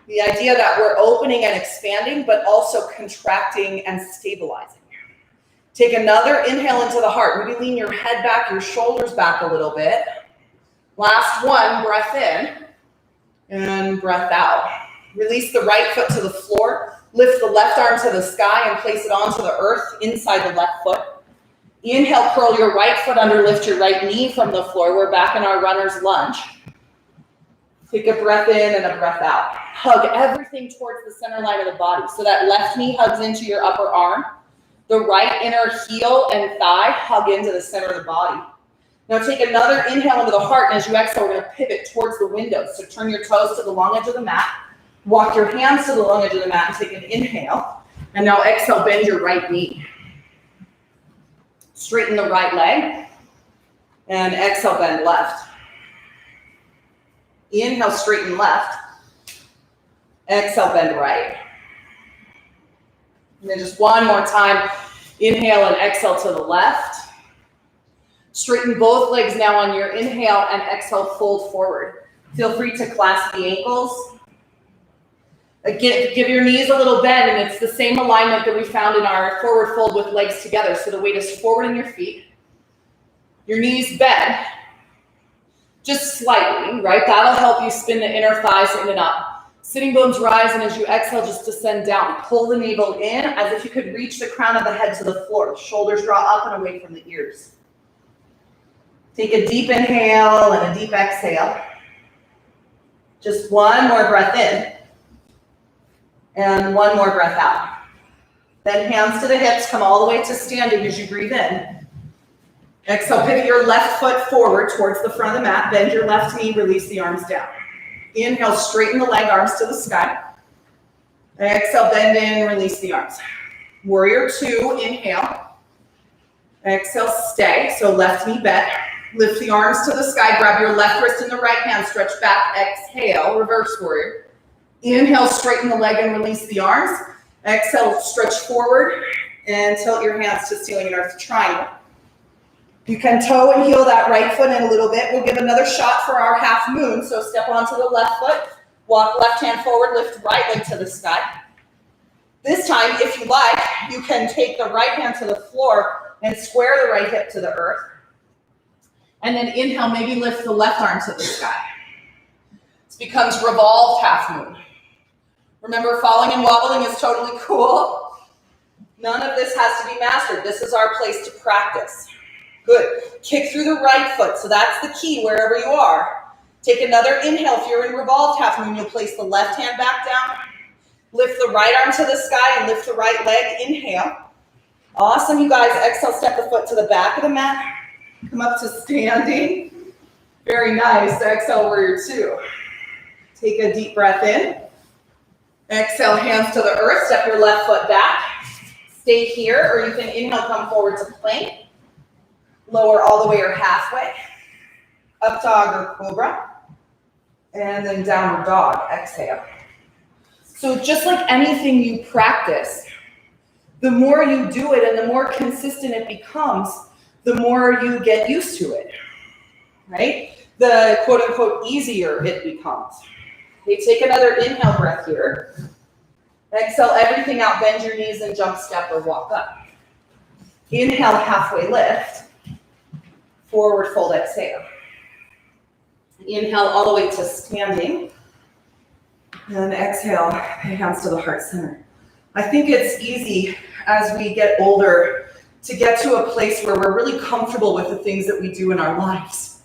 The idea that we're opening and expanding, but also contracting and stabilizing. Take another inhale into the heart. Maybe lean your head back, your shoulders back a little bit. Last one, breath in and breath out. Release the right foot to the floor. Lift the left arm to the sky and place it onto the earth inside the left foot. Inhale, curl your right foot under, lift your right knee from the floor. We're back in our runner's lunge. Take a breath in and a breath out. Hug everything towards the center line of the body. So that left knee hugs into your upper arm. The right inner heel and thigh hug into the center of the body. Now take another inhale into the heart, and as you exhale, we're going to pivot towards the window. So turn your toes to the long edge of the mat. Walk your hands to the long edge of the mat and take an inhale. And now exhale, bend your right knee. Straighten the right leg. And exhale, bend left. Inhale, straighten left. Exhale, bend right. And then just one more time, inhale and exhale to the left. Straighten both legs now on your inhale and exhale, fold forward. Feel free to clasp the ankles. Again, give your knees a little bend, and it's the same alignment that we found in our forward fold with legs together. So the weight is forward in your feet. Your knees bend, just slightly, right? That'll help you spin the inner thighs in and up. Sitting bones rise, and as you exhale, just descend down. Pull the navel in as if you could reach the crown of the head to the floor. Shoulders draw up and away from the ears. Take a deep inhale and a deep exhale. Just one more breath in. And one more breath out. Then hands to the hips, come all the way to standing as you breathe in. Exhale, pivot your left foot forward towards the front of the mat. Bend your left knee, release the arms down. Inhale, straighten the leg, arms to the sky. Exhale, bend in, release the arms. Warrior two, inhale. Exhale, stay. So left knee bent. Lift the arms to the sky, grab your left wrist in the right hand, stretch back, exhale, reverse warrior. Inhale, straighten the leg and release the arms. Exhale, stretch forward and tilt your hands to ceiling and earth triangle. You can toe and heel that right foot in a little bit. We'll give another shot for our half moon. So step onto the left foot, walk left hand forward, lift right leg to the sky. This time, if you like, you can take the right hand to the floor and square the right hip to the earth. And then inhale, maybe lift the left arm to the sky. This becomes revolved half moon. Remember, falling and wobbling is totally cool. None of this has to be mastered. This is our place to practice. Good. Kick through the right foot. So that's the key wherever you are. Take another inhale. If you're in revolved half moon, you'll place the left hand back down. Lift the right arm to the sky and lift the right leg. Inhale. Awesome, you guys. Exhale, step the foot to the back of the mat. Come up to standing. Very nice. Exhale, warrior two. Take a deep breath in. Exhale, hands to the earth. Step your left foot back. Stay here, or you can inhale, come forward to plank. Lower all the way or halfway. Up dog or cobra. And then downward dog. Exhale. So just like anything you practice, the more you do it and the more consistent it becomes, the more you get used to it, right? The quote unquote easier it becomes. Okay, take another inhale breath here. Exhale everything out, bend your knees and jump, step, or walk up. Inhale, halfway lift. Forward fold, exhale. Inhale all the way to standing. And exhale, hands to the heart center. I think it's easy as we get older to get to a place where we're really comfortable with the things that we do in our lives.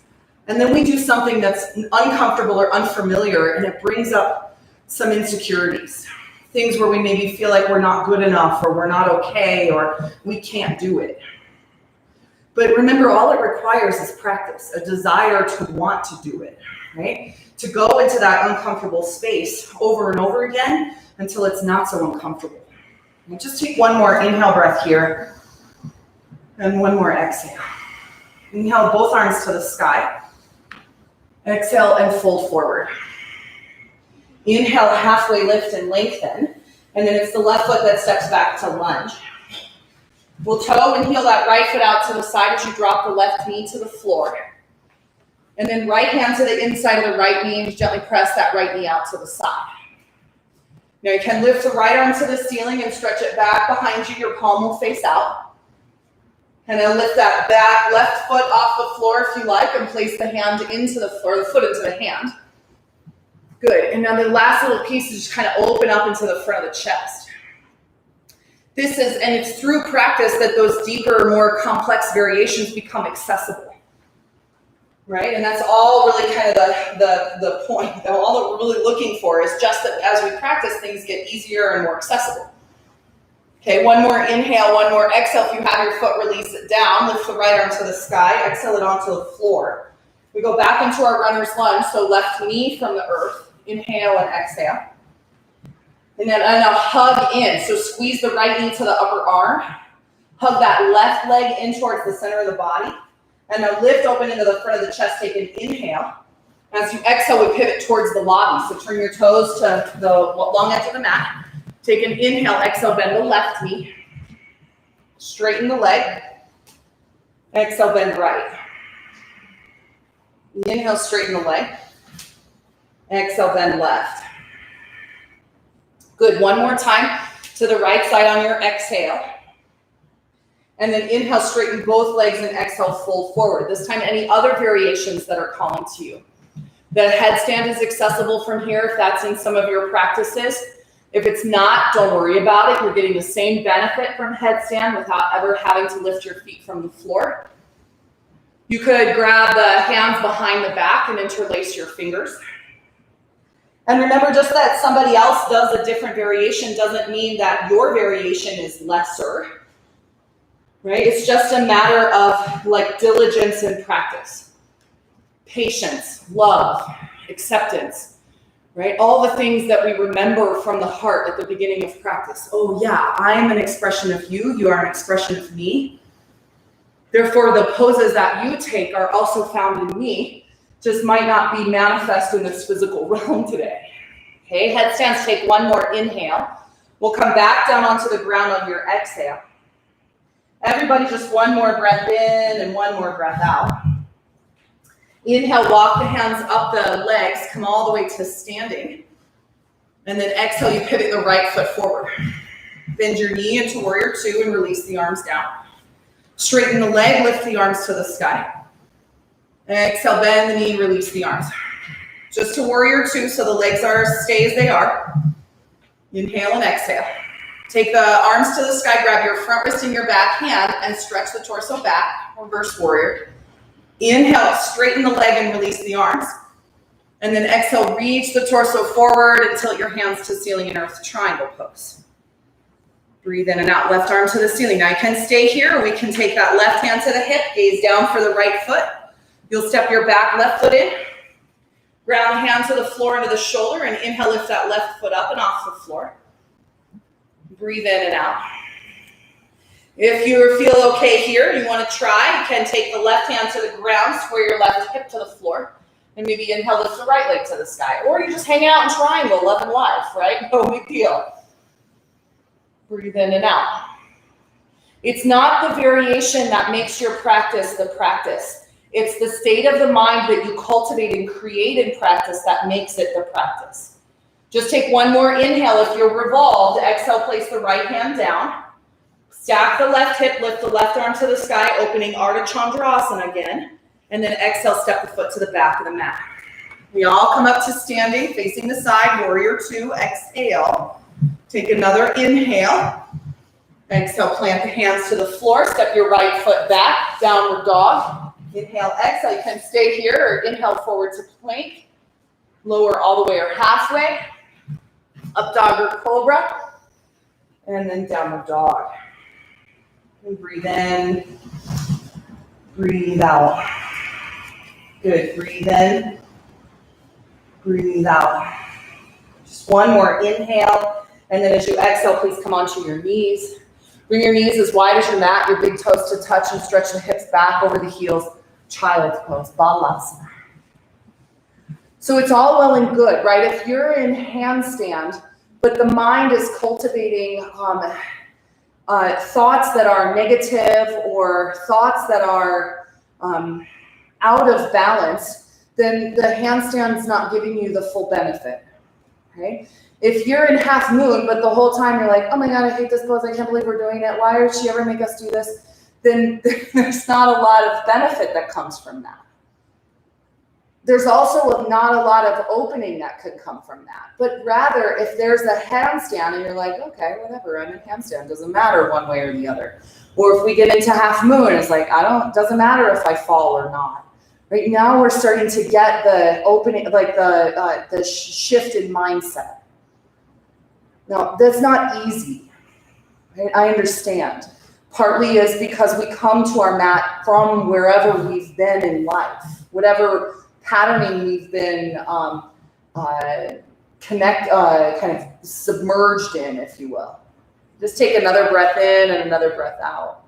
And then we do something that's uncomfortable or unfamiliar, and it brings up some insecurities. Things where we maybe feel like we're not good enough, or we're not okay, or we can't do it. But remember, all it requires is practice, a desire to want to do it, right? To go into that uncomfortable space over and over again until it's not so uncomfortable. And just take one more inhale breath here, and one more exhale. Inhale both arms to the sky. Exhale and fold forward. Inhale, halfway lift and lengthen, and then it's the left foot that steps back to lunge. We'll toe and heel that right foot out to the side as you drop the left knee to the floor. And then right hand to the inside of the right knee and gently press that right knee out to the side. Now you can lift the right arm to the ceiling and stretch it back behind you. Your palm will face out. And then lift that back left foot off the floor if you like, and place the hand into the floor, the foot into the hand. Good. And now the last little piece is just kind of open up into the front of the chest. And it's through practice that those deeper, more complex variations become accessible. Right? And that's all really kind of the point. All that we're really looking for is just that as we practice, things get easier and more accessible. Okay, one more inhale, one more exhale. If you have your foot, release it down. Lift the right arm to the sky. Exhale it onto the floor. We go back into our runner's lunge, so left knee from the earth. Inhale and exhale. And then now hug in. So squeeze the right knee to the upper arm. Hug that left leg in towards the center of the body. And now lift open into the front of the chest. Take an inhale. As you exhale, we pivot towards the lobby. So turn your toes to the long edge of the mat. Take an inhale, exhale, bend the left knee. Straighten the leg. Exhale, bend right. Inhale, straighten the leg. Exhale, bend left. Good, one more time to the right side on your exhale. And then inhale, straighten both legs and exhale, fold forward. This time, any other variations that are calling to you. The headstand is accessible from here if that's in some of your practices. If it's not, don't worry about it. You're getting the same benefit from headstand without ever having to lift your feet from the floor. You could grab the hands behind the back and interlace your fingers. And remember, just that somebody else does a different variation doesn't mean that your variation is lesser, right? It's just a matter of like diligence and practice, patience, love, acceptance. Right? All the things that we remember from the heart at the beginning of practice. Oh yeah, I am an expression of you. You are an expression of me. Therefore, the poses that you take are also found in me, just might not be manifest in this physical realm today. Okay, headstands, take one more inhale. We'll come back down onto the ground on your exhale. Everybody, just one more breath in and one more breath out. Inhale, walk the hands up the legs, come all the way to standing. And then exhale, you pivot the right foot forward. Bend your knee into warrior two and release the arms down. Straighten the leg, lift the arms to the sky. Exhale, bend the knee, release the arms. Just to warrior two, so the legs stay as they are. Inhale and exhale. Take the arms to the sky, grab your front wrist in your back hand and stretch the torso back, reverse warrior. Inhale, straighten the leg and release the arms. And then exhale, reach the torso forward and tilt your hands to ceiling and earth, triangle pose. Breathe in and out, left arm to the ceiling. Now you can stay here, or we can take that left hand to the hip, gaze down for the right foot. You'll step your back left foot in, ground the hand to the floor into the shoulder, and inhale, lift that left foot up and off the floor. Breathe in and out. If you feel okay here, you want to try, you can take the left hand to the ground, square your left hip to the floor, and maybe inhale, lift the right leg to the sky. Or you just hang out in triangle, love and life, right? No big deal. Breathe in and out. It's not the variation that makes your practice the practice. It's the state of the mind that you cultivate and create in practice that makes it the practice. Just take one more inhale. If you're revolved, exhale, place the right hand down. Stack the left hip, lift the left arm to the sky, opening Ardha Chandrasana again. And then exhale, step the foot to the back of the mat. We all come up to standing, facing the side, warrior two, exhale. Take another inhale. Exhale, plant the hands to the floor, step your right foot back, downward dog. Inhale, exhale, you can stay here or inhale forward to plank. Lower all the way or halfway. Up dog or cobra. And then downward dog. And breathe in, breathe out. Good, breathe in, breathe out. Just one more inhale, and then as you exhale, please come onto your knees. Bring your knees as wide as your mat, your big toes to touch, and stretch the hips back over the heels. Child's pose, Balasana. So it's all well and good, right? If you're in handstand, but the mind is cultivating thoughts that are negative or thoughts that are out of balance, then the handstand's not giving you the full benefit, okay? If you're in half moon, but the whole time you're like, oh my God, I hate this pose, I can't believe we're doing it, why did she ever make us do this? Then there's not a lot of benefit that comes from that. There's also not a lot of opening that could come from that. But rather, if there's a handstand and you're like, okay, whatever, I'm in handstand, doesn't matter one way or the other. Or if we get into half moon, it's like, doesn't matter if I fall or not. Right now we're starting to get the opening, like the shift in mindset. Now, that's not easy, right? I understand. Partly is because we come to our mat from wherever we've been in life, whatever patterning we've been kind of submerged in, if you will. Just take another breath in and another breath out.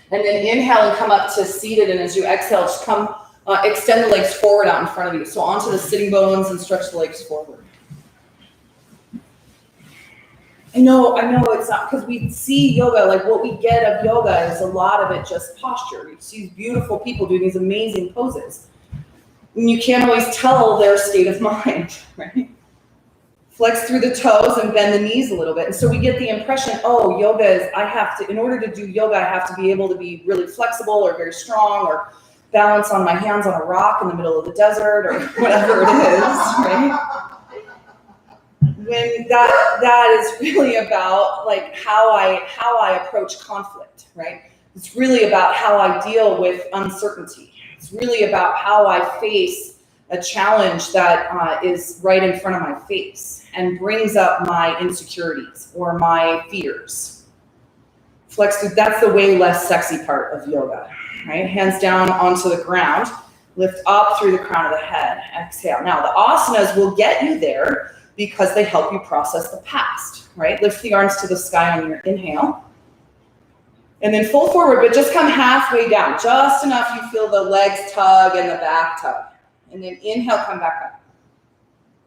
And then inhale and come up to seated, and as you exhale, just come extend the legs forward out in front of you. So onto the sitting bones and stretch the legs forward. I know it's not, because we see yoga, like what we get of yoga is a lot of it just posture. You see beautiful people doing these amazing poses. And you can't always tell their state of mind, right? Flex through the toes and bend the knees a little bit. And so we get the impression, oh, yoga is, in order to do yoga, I have to be able to be really flexible or very strong or balance on my hands on a rock in the middle of the desert or whatever it is, right? When that is really about like how I approach conflict, right? It's really about how I deal with uncertainty. It's really about how I face a challenge that is right in front of my face and brings up my insecurities or my fears. Flex through, that's the way less sexy part of yoga, right? Hands down onto the ground, lift up through the crown of the head, exhale. Now the asanas will get you there because they help you process the past, right? Lift the arms to the sky on your inhale. And then fold forward, but just come halfway down, just enough you feel the legs tug and the back tug. And then inhale, come back up.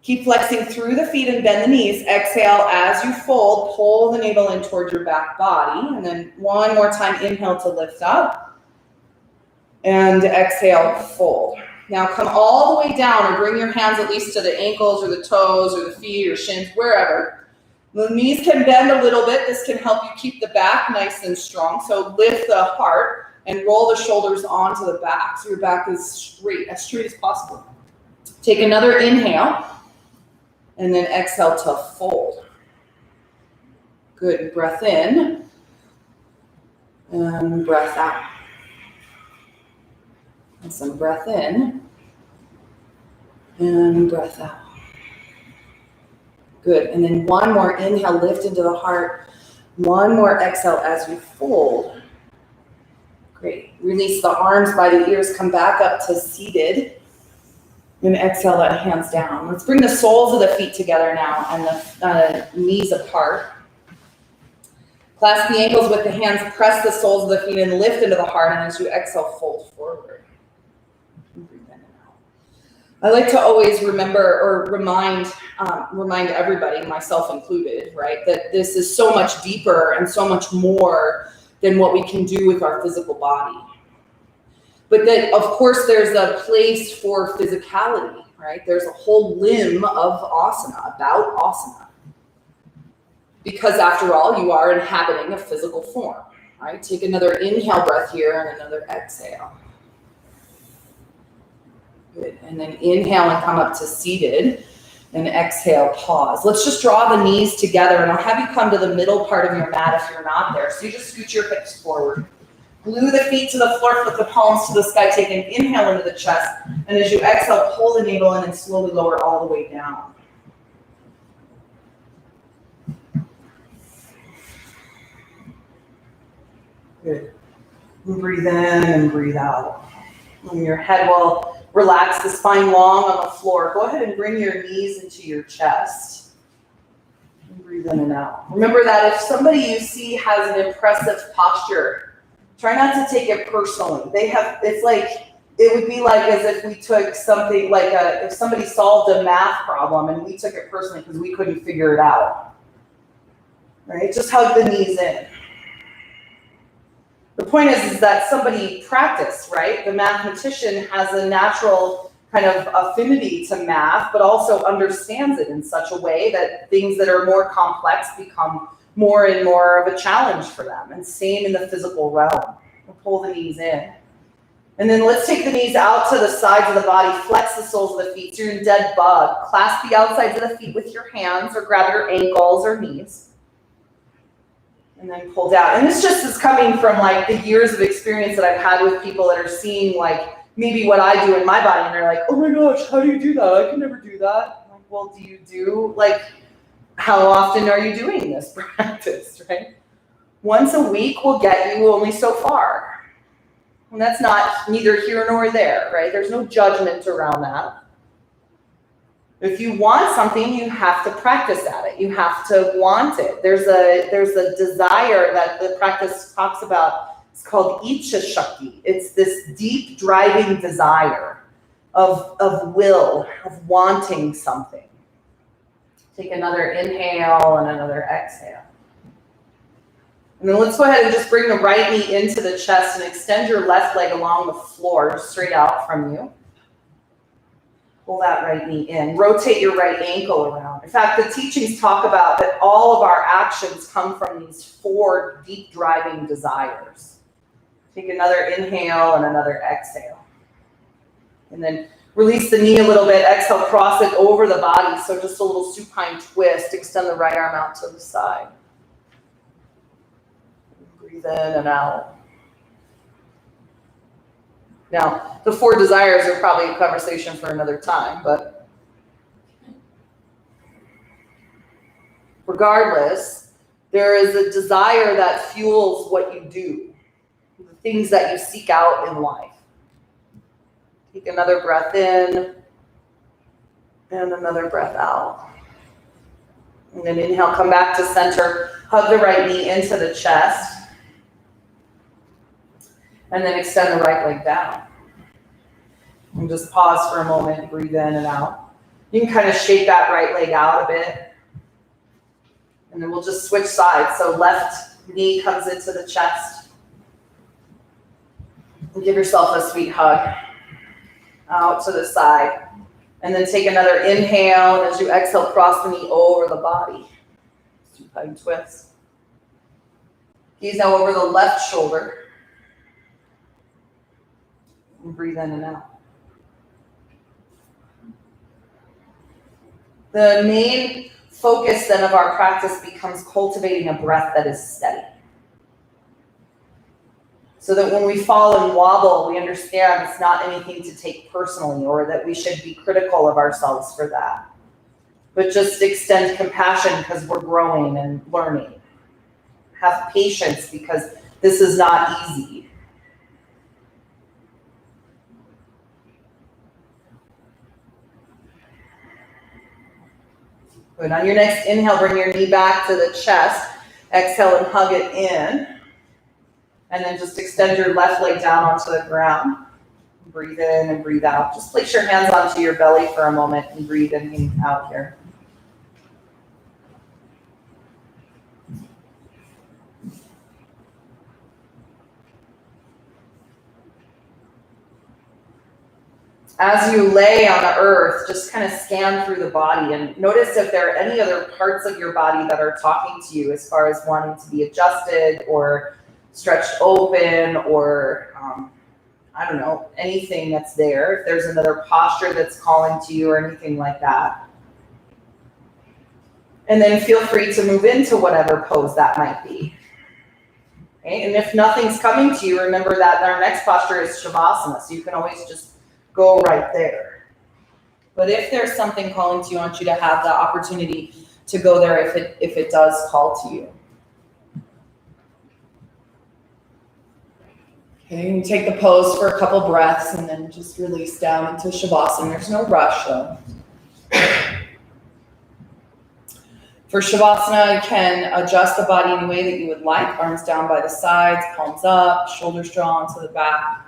Keep flexing through the feet and bend the knees. Exhale as you fold, pull the navel in toward your back body. And then one more time, inhale to lift up. And exhale, fold. Now come all the way down and bring your hands at least to the ankles or the toes or the feet or shins, wherever. The knees can bend a little bit. This can help you keep the back nice and strong. So lift the heart and roll the shoulders onto the back so your back is straight as possible. Take another inhale and then exhale to fold. Good. Breath in and breath out. And some breath in and breath out. Good. And then one more inhale, lift into the heart. One more exhale as you fold. Great. Release the arms by the ears. Come back up to seated. And exhale, let hands down. Let's bring the soles of the feet together now and the knees apart. Clasp the ankles with the hands. Press the soles of the feet and lift into the heart. And as you exhale, fold forward. I like to always remember or remind everybody, myself included, right, that this is so much deeper and so much more than what we can do with our physical body. But that, of course, there's a place for physicality, right? There's a whole limb of asana, about asana. Because after all, you are inhabiting a physical form, right? Take another inhale breath here and another exhale. Good. And then inhale and come up to seated. And exhale, pause. Let's just draw the knees together, and I'll have you come to the middle part of your mat if you're not there. So you just scoot your hips forward. Glue the feet to the floor, flip the palms to the sky. Take an inhale into the chest. And as you exhale, pull the navel in and slowly lower all the way down. Good. And breathe in and breathe out. And your head will relax, the spine long on the floor. Go ahead and bring your knees into your chest. And breathe in and out. Remember that if somebody you see has an impressive posture, try not to take it personally. It would be like as if we took something if somebody solved a math problem and we took it personally because we couldn't figure it out. Right? Just hug the knees in. The point is that somebody practiced, right? The mathematician has a natural kind of affinity to math, but also understands it in such a way that things that are more complex become more and more of a challenge for them. And same in the physical realm. We'll pull the knees in. And then let's take the knees out to the sides of the body, flex the soles of the feet. So you're in dead bug. Clasp the outsides of the feet with your hands or grab your ankles or knees. And then pull down. And this just is coming from like the years of experience that I've had with people that are seeing like maybe what I do in my body and they're like, oh my gosh, how do you do that? I can never do that. I'm like, well, how often are you doing this practice, right? Once a week will get you only so far. And that's not neither here nor there, right? There's no judgment around that. If you want something, you have to practice at it. You have to want it. There's a desire that the practice talks about. It's called Icha Shakti. It's this deep driving desire of will, of wanting something. Take another inhale and another exhale. And then let's go ahead and just bring the right knee into the chest and extend your left leg along the floor, straight out from you. Pull that right knee in. Rotate your right ankle around. In fact, the teachings talk about that all of our actions come from these 4 deep driving desires. Take another inhale and another exhale. And then release the knee a little bit. Exhale, cross it over the body. So just a little supine twist. Extend the right arm out to the side. Breathe in and out. Now, the 4 desires are probably a conversation for another time, but regardless, there is a desire that fuels what you do, the things that you seek out in life. Take another breath in and another breath out. And then inhale, come back to center, hug the right knee into the chest. And then extend the right leg down. And just pause for a moment, breathe in and out. You can kind of shake that right leg out a bit. And then we'll just switch sides. So left knee comes into the chest. And give yourself a sweet hug. Out to the side. And then take another inhale. And as you exhale, cross the knee over the body. Supine twist. Gaze now over the left shoulder. And breathe in and out. The main focus then of our practice becomes cultivating a breath that is steady. So that when we fall and wobble, we understand it's not anything to take personally or that we should be critical of ourselves for that. But just extend compassion because we're growing and learning. Have patience because this is not easy. Good. On your next inhale, bring your knee back to the chest. Exhale and hug it in. And then just extend your left leg down onto the ground. Breathe in and breathe out. Just place your hands onto your belly for a moment and breathe in and out here. As you lay on the earth, just kind of scan through the body and notice if there are any other parts of your body that are talking to you as far as wanting to be adjusted or stretched open or I don't know, anything that's there. If there's another posture that's calling to you or anything like that. And then feel free to move into whatever pose that might be. Okay? And if nothing's coming to you, remember that our next posture is Shavasana, so you can always just go right there. But if there's something calling to you, I want you to have the opportunity to go there if it does call to you. Okay, you take the pose for a couple breaths and then just release down into Shavasana. There's no rush though. For Shavasana, you can adjust the body any way that you would like. Arms down by the sides, palms up, shoulders drawn to the back.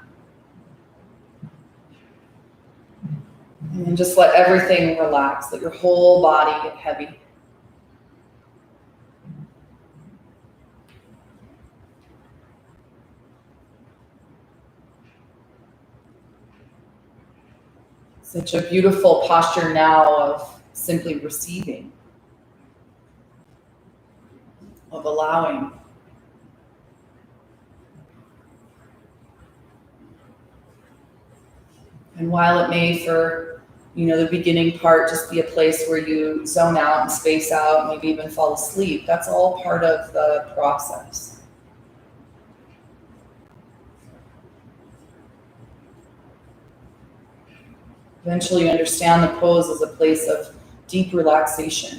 And then just let everything relax. Let your whole body get heavy. Such a beautiful posture now of simply receiving, of allowing. And while it may, for the beginning part, just be a place where you zone out and space out, maybe even fall asleep, that's all part of the process. Eventually, you understand the pose as a place of deep relaxation.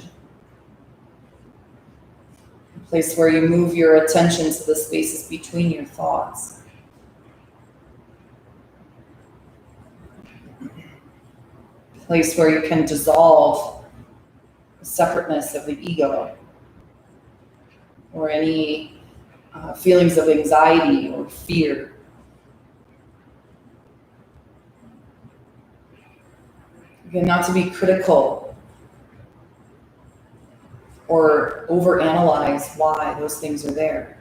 A place where you move your attention to the spaces between your thoughts. A place where you can dissolve the separateness of the ego or any feelings of anxiety or fear. Again, not to be critical or overanalyze why those things are there,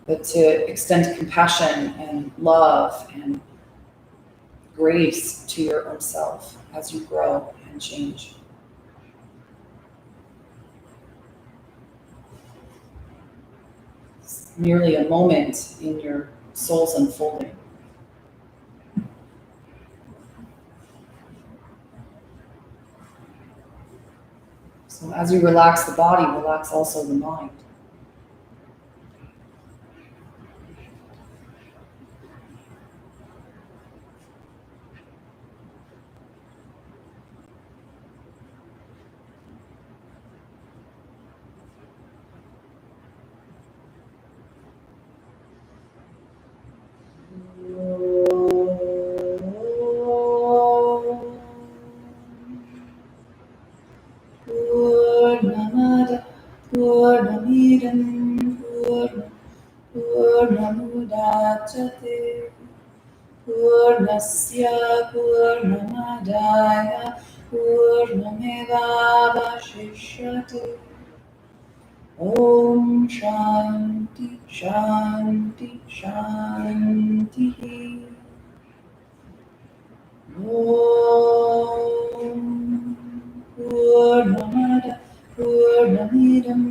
but to extend compassion and love and grace to your own self as you grow and change. It's merely a moment in your soul's unfolding. So as you relax the body, relax also the mind. Purnamudachyate Purnasya Purnamadaya Purnamevavashishyate Om Shanti Shanti Shanti Om Purnamada Purnamidam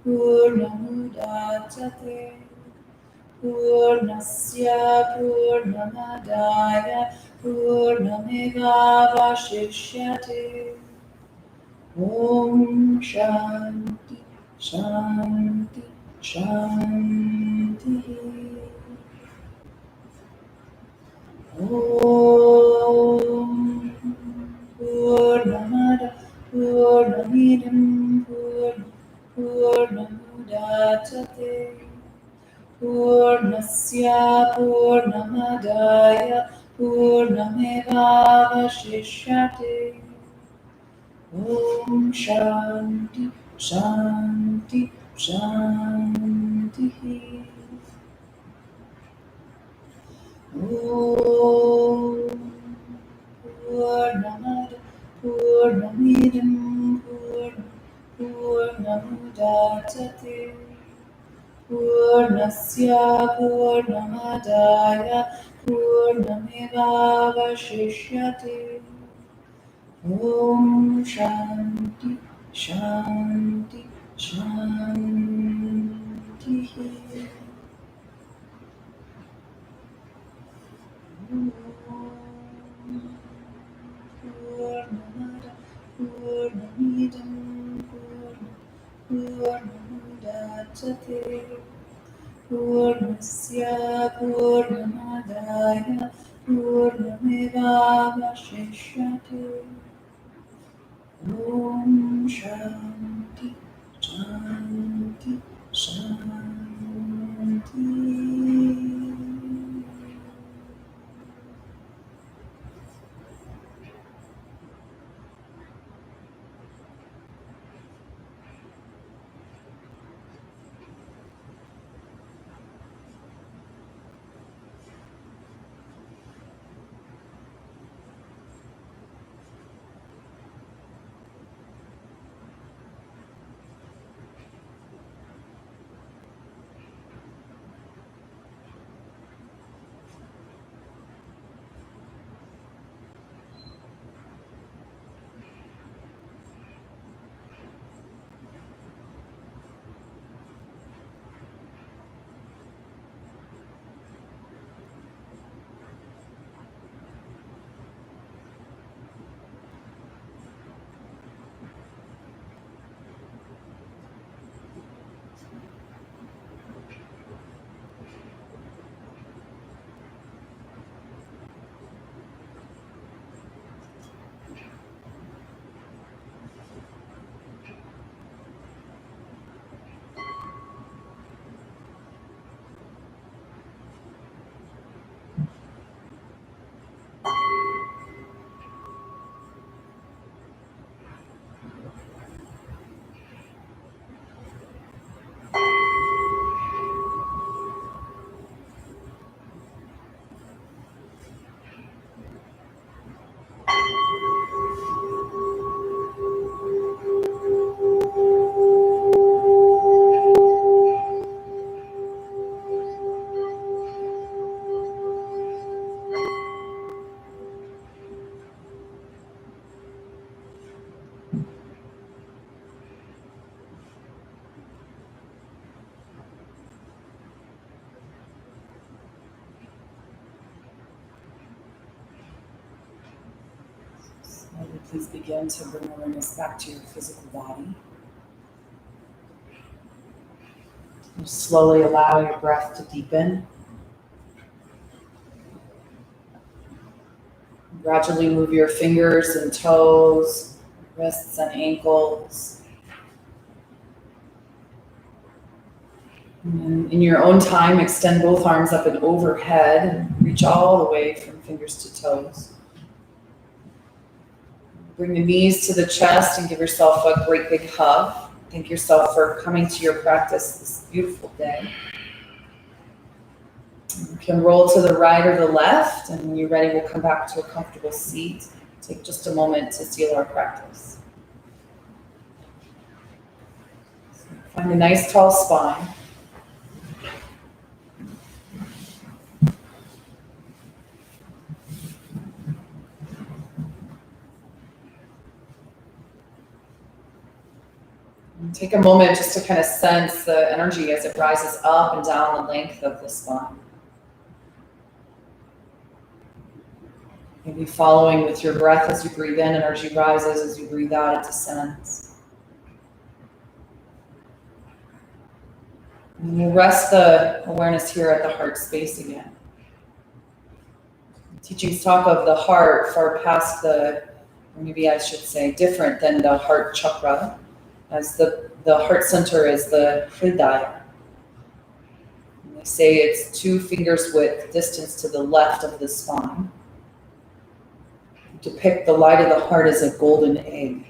Purnamudachyate Purnasya Purnamadaya Purnamevavashishyate Om Shanti Shanti Shanti Om Purnamada Purnamidam Purnamudachyate Purnasya Purnamadaya Purnamevavashishyate Om Shanti Shanti Shanti Om Purnamada Purnamidam Purnamudachyate Purnasya Purnamadaya Purnamevavashishyate Om Shanti Shanti Shanti Purnasya Purnamadaya Purnamevavashishyate. Om Shanti Shanti Shanti. Slowly, please begin to bring awareness back to your physical body. You slowly allow your breath to deepen. Gradually move your fingers and toes, wrists and ankles. And in your own time, extend both arms up and overhead and reach all the way from fingers to toes. Bring the knees to the chest and give yourself a great big hug. Thank yourself for coming to your practice this beautiful day. You can roll to the right or the left, and when you're ready, we'll come back to a comfortable seat. Take just a moment to seal our practice. So find a nice tall spine. Take a moment just to kind of sense the energy as it rises up and down the length of the spine. Maybe following with your breath as you breathe in, energy rises. As you breathe out, it descends. And you rest the awareness here at the heart space again. Teachings talk of the heart far past the, or maybe I should say different than the heart chakra, as the heart center is the Hridaya. And they say it's 2 fingers width distance to the left of the spine. Depict the light of the heart as a golden egg.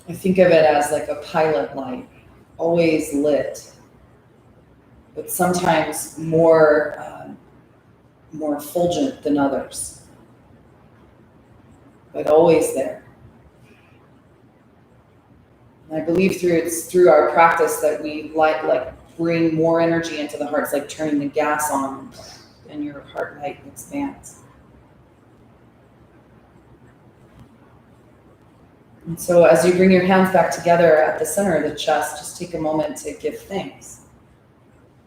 I think of it as like a pilot light, always lit, but sometimes more effulgent than others, but always there. And I believe it's through our practice that we like bring more energy into the heart. It's like turning the gas on and your heart light expands. And so as you bring your hands back together at the center of the chest, just take a moment to give thanks,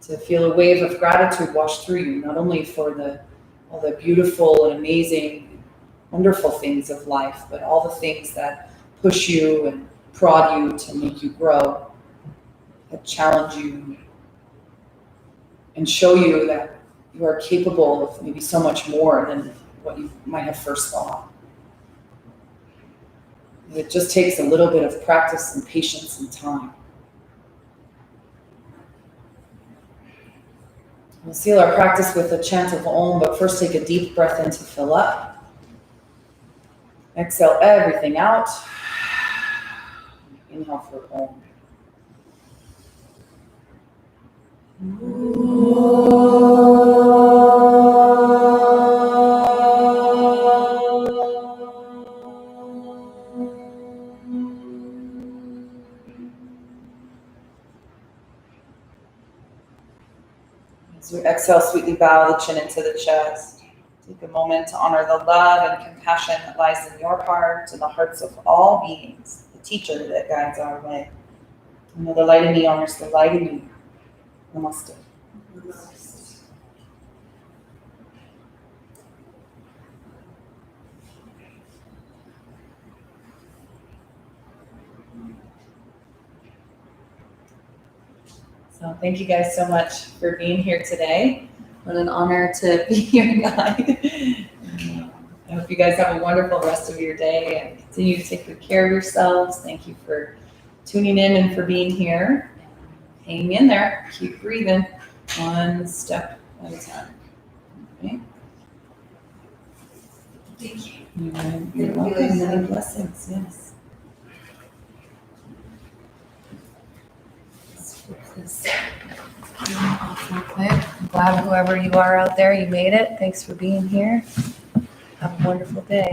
to feel a wave of gratitude wash through you, not only for all the beautiful and amazing, wonderful things of life, but all the things that push you and prod you to make you grow. that challenge you and show you that you are capable of maybe so much more than what you might have first thought. It just takes a little bit of practice and patience and time. We'll seal our practice with a chant of Om, but first take a deep breath in to fill up. Exhale everything out. Inhale for Om. As we exhale, sweetly bow the chin into the chest. Take a moment to honor the love and compassion that lies in your heart and the hearts of all beings, the teacher that guides our way. I know the light in me honors the light in you. Namaste. So thank you guys so much for being here today. What an honor to be your guide. I hope you guys have a wonderful rest of your day and continue to take good care of yourselves. Thank you for tuning in and for being here. Hang in there. Keep breathing one step at a time. Okay? Thank you. You're welcome. Many blessings. Yes. Let's flip this off real quick. I'm glad whoever you are out there, you made it. Thanks for being here. Have a wonderful day.